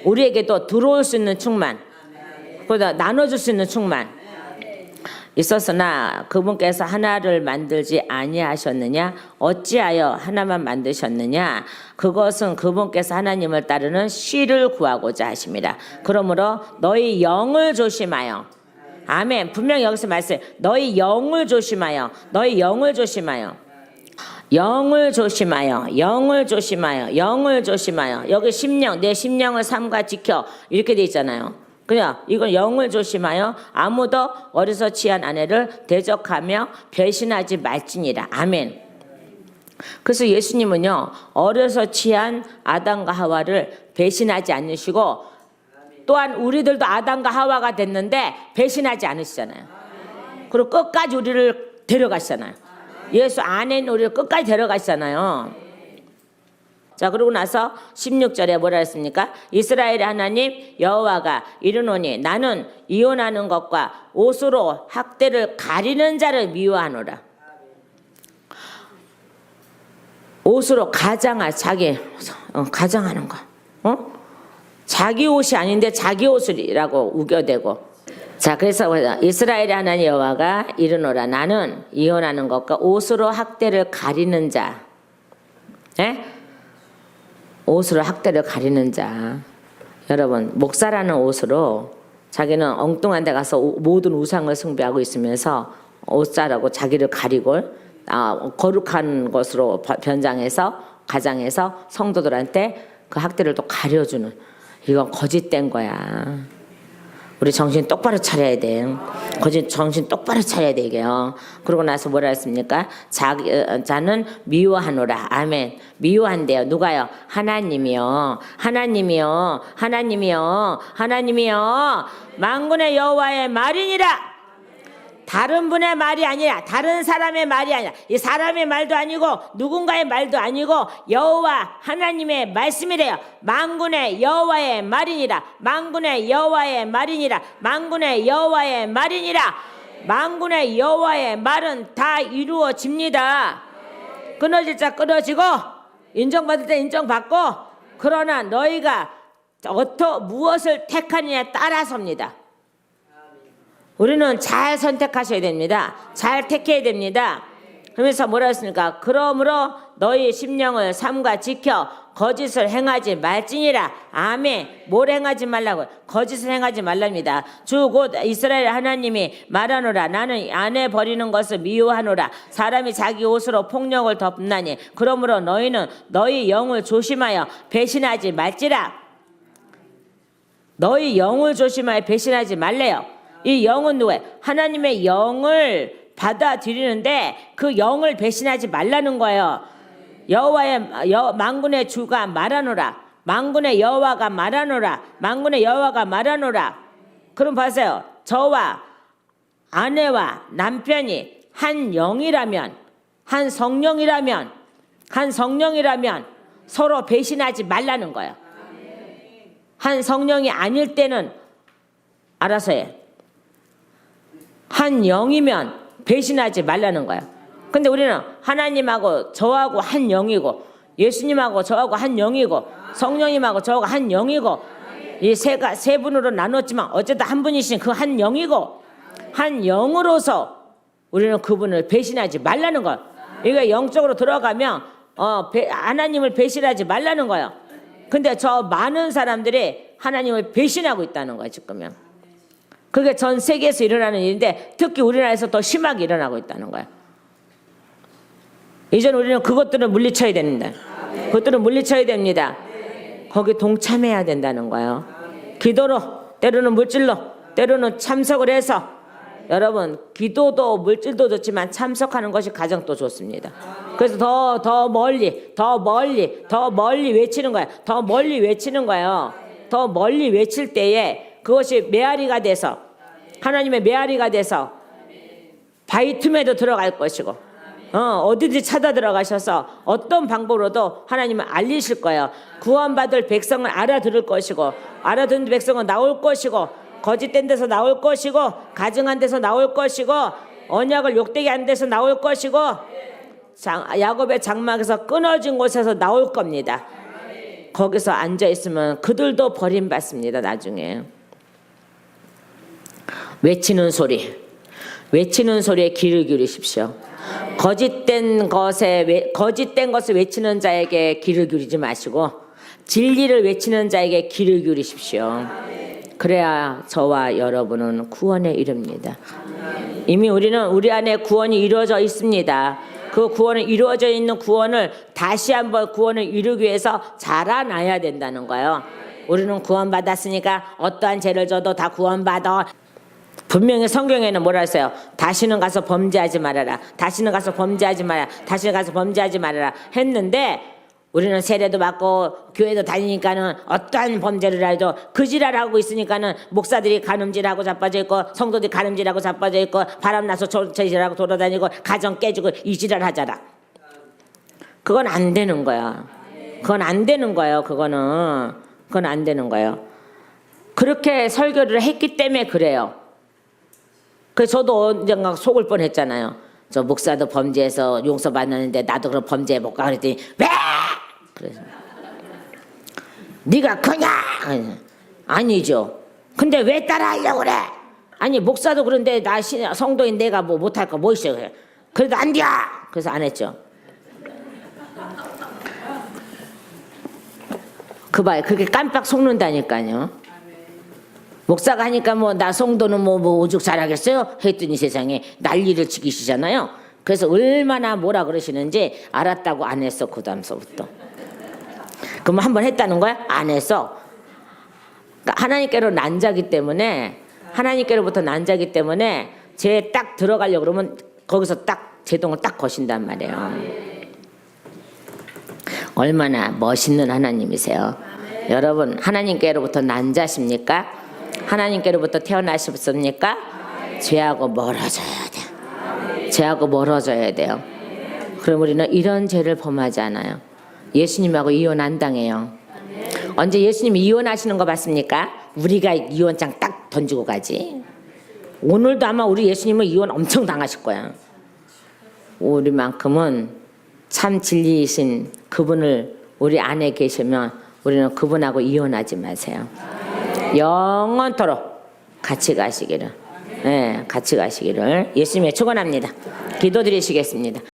우리에게도 들어올 수 있는 충만. 그러다 나눠줄 수 있는 충만. 있었으나 그분께서 하나를 만들지 아니하셨느냐? 어찌하여 하나만 만드셨느냐? 그것은 그분께서 하나님을 따르는 씨를 구하고자 하십니다. 그러므로 너희 영을 조심하여. 아멘. 분명히 여기서 말씀해. 너희 영을 조심하여. 너희 영을 조심하여. 영을 조심하여. 영을 조심하여. 영을 조심하여. 여기 심령, 내 심령을 삼가 지켜. 이렇게 돼 있잖아요. 그냥 이건 영을 조심하여 아무도 어려서 취한 아내를 대적하며 배신하지 말지니라. 아멘. 그래서 예수님은요, 어려서 취한 아담과 하와를 배신하지 않으시고, 또한 우리들도 아담과 하와가 됐는데 배신하지 않으시잖아요. 그리고 끝까지 우리를 데려가시잖아요. 예수 안에 있는 우리를 끝까지 데려가시잖아요. 자, 그러고 나서 16절에 뭐라 했습니까? 이스라엘의 하나님 여호와가 이르노니 나는 이혼하는 것과 옷으로 학대를 가리는 자를 미워하노라. 옷으로 가장할 가장하는 거, 자기 옷이 아닌데 자기 옷이라고 우겨대고. 자, 그래서 이스라엘의 하나님 여호와가 이르노라. 나는 이혼하는 것과 옷으로 학대를 가리는 자. 예? 옷으로 학대를 가리는 자. 여러분, 목사라는 옷으로 자기는 엉뚱한 데 가서 모든 우상을 숭배하고 있으면서 옷자라고 자기를 가리고 거룩한 것으로 변장해서 가장해서 성도들한테 그 학대를 또 가려주는, 이건 거짓된 거야. 우리 정신 똑바로 차려야 돼. 정신 똑바로 차려야 돼, 이게요. 그러고 나서 뭐라 했습니까? 자는 미워하노라. 아멘. 미워한대요. 누가요? 하나님이요. 하나님이요. 하나님이요. 하나님이요. 만군의 여호와의 말이니라. 다른 분의 말이 아니라, 다른 사람의 말이 아니라, 이 사람의 말도 아니고 누군가의 말도 아니고 여호와 하나님의 말씀이래요. 만군의 여호와의 말이니라. 만군의 여호와의 말이니라. 만군의 여호와의 말이니라. 만군의 여호와의 말은 다 이루어집니다. 끊어질 자 끊어지고 인정받을 때 인정받고, 그러나 너희가 무엇을 택하느냐에 따라서입니다. 우리는 잘 선택하셔야 됩니다. 잘 택해야 됩니다. 그러면서 뭐라 했습니까? 그러므로 너희 심령을 삼가 지켜 거짓을 행하지 말지니라. 아멘. 뭘 행하지 말라고? 거짓을 행하지 말랍니다. 주 곧 이스라엘 하나님이 말하노라. 나는 아내 버리는 것을 미워하노라. 사람이 자기 옷으로 폭력을 덮나니 그러므로 너희는 너희 영을 조심하여 배신하지 말지라. 너희 영을 조심하여 배신하지 말래요. 이 영은 누구예요? 하나님의 영을 받아들이는데 그 영을 배신하지 말라는 거예요. 만군의 주가 말하노라. 만군의 여호와가 말하노라. 만군의 여호와가 말하노라. 그럼 보세요. 저와 아내와 남편이 한 영이라면, 한 성령이라면 서로 배신하지 말라는 거예요. 한 성령이 아닐 때는 알아서 해. 한 영이면 배신하지 말라는 거야. 근데 우리는 하나님하고 저하고 한 영이고, 예수님하고 저하고 한 영이고, 성령님하고 저하고 한 영이고, 이 세 분으로 나눴지만 어쨌든 한 분이신 그 한 영이고, 한 영으로서 우리는 그분을 배신하지 말라는 거야. 이게 영적으로 들어가면 하나님을 배신하지 말라는 거야. 근데 저 많은 사람들이 하나님을 배신하고 있다는 거야, 지금은. 그게 전 세계에서 일어나는 일인데 특히 우리나라에서 더 심하게 일어나고 있다는 거야. 이제 우리는 그것들을 물리쳐야 됩니다. 그것들을 물리쳐야 됩니다. 거기 동참해야 된다는 거예요. 기도로, 때로는 물질로, 때로는 참석을 해서. 여러분, 기도도 물질도 좋지만 참석하는 것이 가장 또 좋습니다. 그래서 더 멀리 외치는 거야. 더 멀리 외치는 거예요. 더 멀리 외칠 때에 그것이 메아리가 돼서, 하나님의 메아리가 돼서 바위 틈에도 들어갈 것이고, 어디든지 찾아 들어가셔서 어떤 방법으로도 하나님은 알리실 거예요. 구원받을 백성을 알아들을 것이고, 알아듣는 백성은 나올 것이고, 거짓된 데서 나올 것이고, 가증한 데서 나올 것이고, 언약을 욕되게 한 데서 나올 것이고, 야곱의 장막에서 끊어진 곳에서 나올 겁니다. 거기서 앉아있으면 그들도 버림받습니다. 나중에 외치는 소리에 귀를 기울이십시오. 거짓된 것을 외치는 자에게 귀를 기울이지 마시고 진리를 외치는 자에게 귀를 기울이십시오. 그래야 저와 여러분은 구원에 이릅니다. 이미 우리 안에 구원이 이루어져 있습니다. 그 구원이 이루어져 있는 구원을 다시 한번 구원을 이루기 위해서 자라나야 된다는 거예요. 우리는 구원받았으니까 어떠한 죄를 져도 다 구원받아. 분명히 성경에는 뭐라 했어요? 다시는 가서 범죄하지 말아라. 다시는 가서 범죄하지 말아라. 다시는 가서 범죄하지 말아라 했는데 우리는 세례도 받고 교회도 다니니까는 어떠한 범죄를 해도 그지랄하고 있으니까는 목사들이 가늠질하고 자빠져 있고 성도들이 가늠질하고 자빠져 있고 바람나서 저지랄하고 돌아다니고 가정 깨지고 이지랄 하잖아. 그건 안 되는 거야. 그건 안 되는 거예요. 그건 안 되는 거예요. 그렇게 설교를 했기 때문에 그래요. 그래서 저도 언젠가 속을 뻔했잖아요. 저 목사도 범죄해서 용서받았는데 나도 그럼 범죄해볼까 그랬더니 왜? 그래서 네가 그냥 아니죠. 근데 왜 따라하려고 그래? 아니 목사도 그런데 나 성도인 내가 뭐 못할 거 뭐 있어 그래. 그래도 안 돼. 그래서 안 했죠. 그 봐요. 그렇게 깜빡 속는다니까요. 목사가 하니까 뭐 나 성도는 뭐 오죽 잘하겠어요? 했더니 세상에 난리를 치기시잖아요. 그래서 얼마나 뭐라 그러시는지 알았다고 안 했어. 그 다음서부터. 그럼 한번 했다는 거야? 안 했어. 그러니까 하나님께로 난자기 때문에 하나님께로부터 난자기 때문에 죄에 딱 들어가려고 그러면 거기서 딱 제동을 딱 거신단 말이에요. 얼마나 멋있는 하나님이세요. 여러분 하나님께로부터 난자십니까? 하나님께로부터 태어나셨습니까? 죄하고 멀어져야 돼요. 죄하고 멀어져야 돼요. 그럼 우리는 이런 죄를 범하지 않아요. 예수님하고 이혼 안 당해요. 언제 예수님이 이혼하시는 거 봤습니까? 우리가 이혼장 딱 던지고 가지. 오늘도 아마 우리 예수님은 이혼 엄청 당하실 거야. 우리만큼은 참 진리이신 그분을 우리 안에 계시면 우리는 그분하고 이혼하지 마세요. 영원토록 같이 가시기를, 같이 가시기를 예수님의 축원합니다. 기도드리시겠습니다.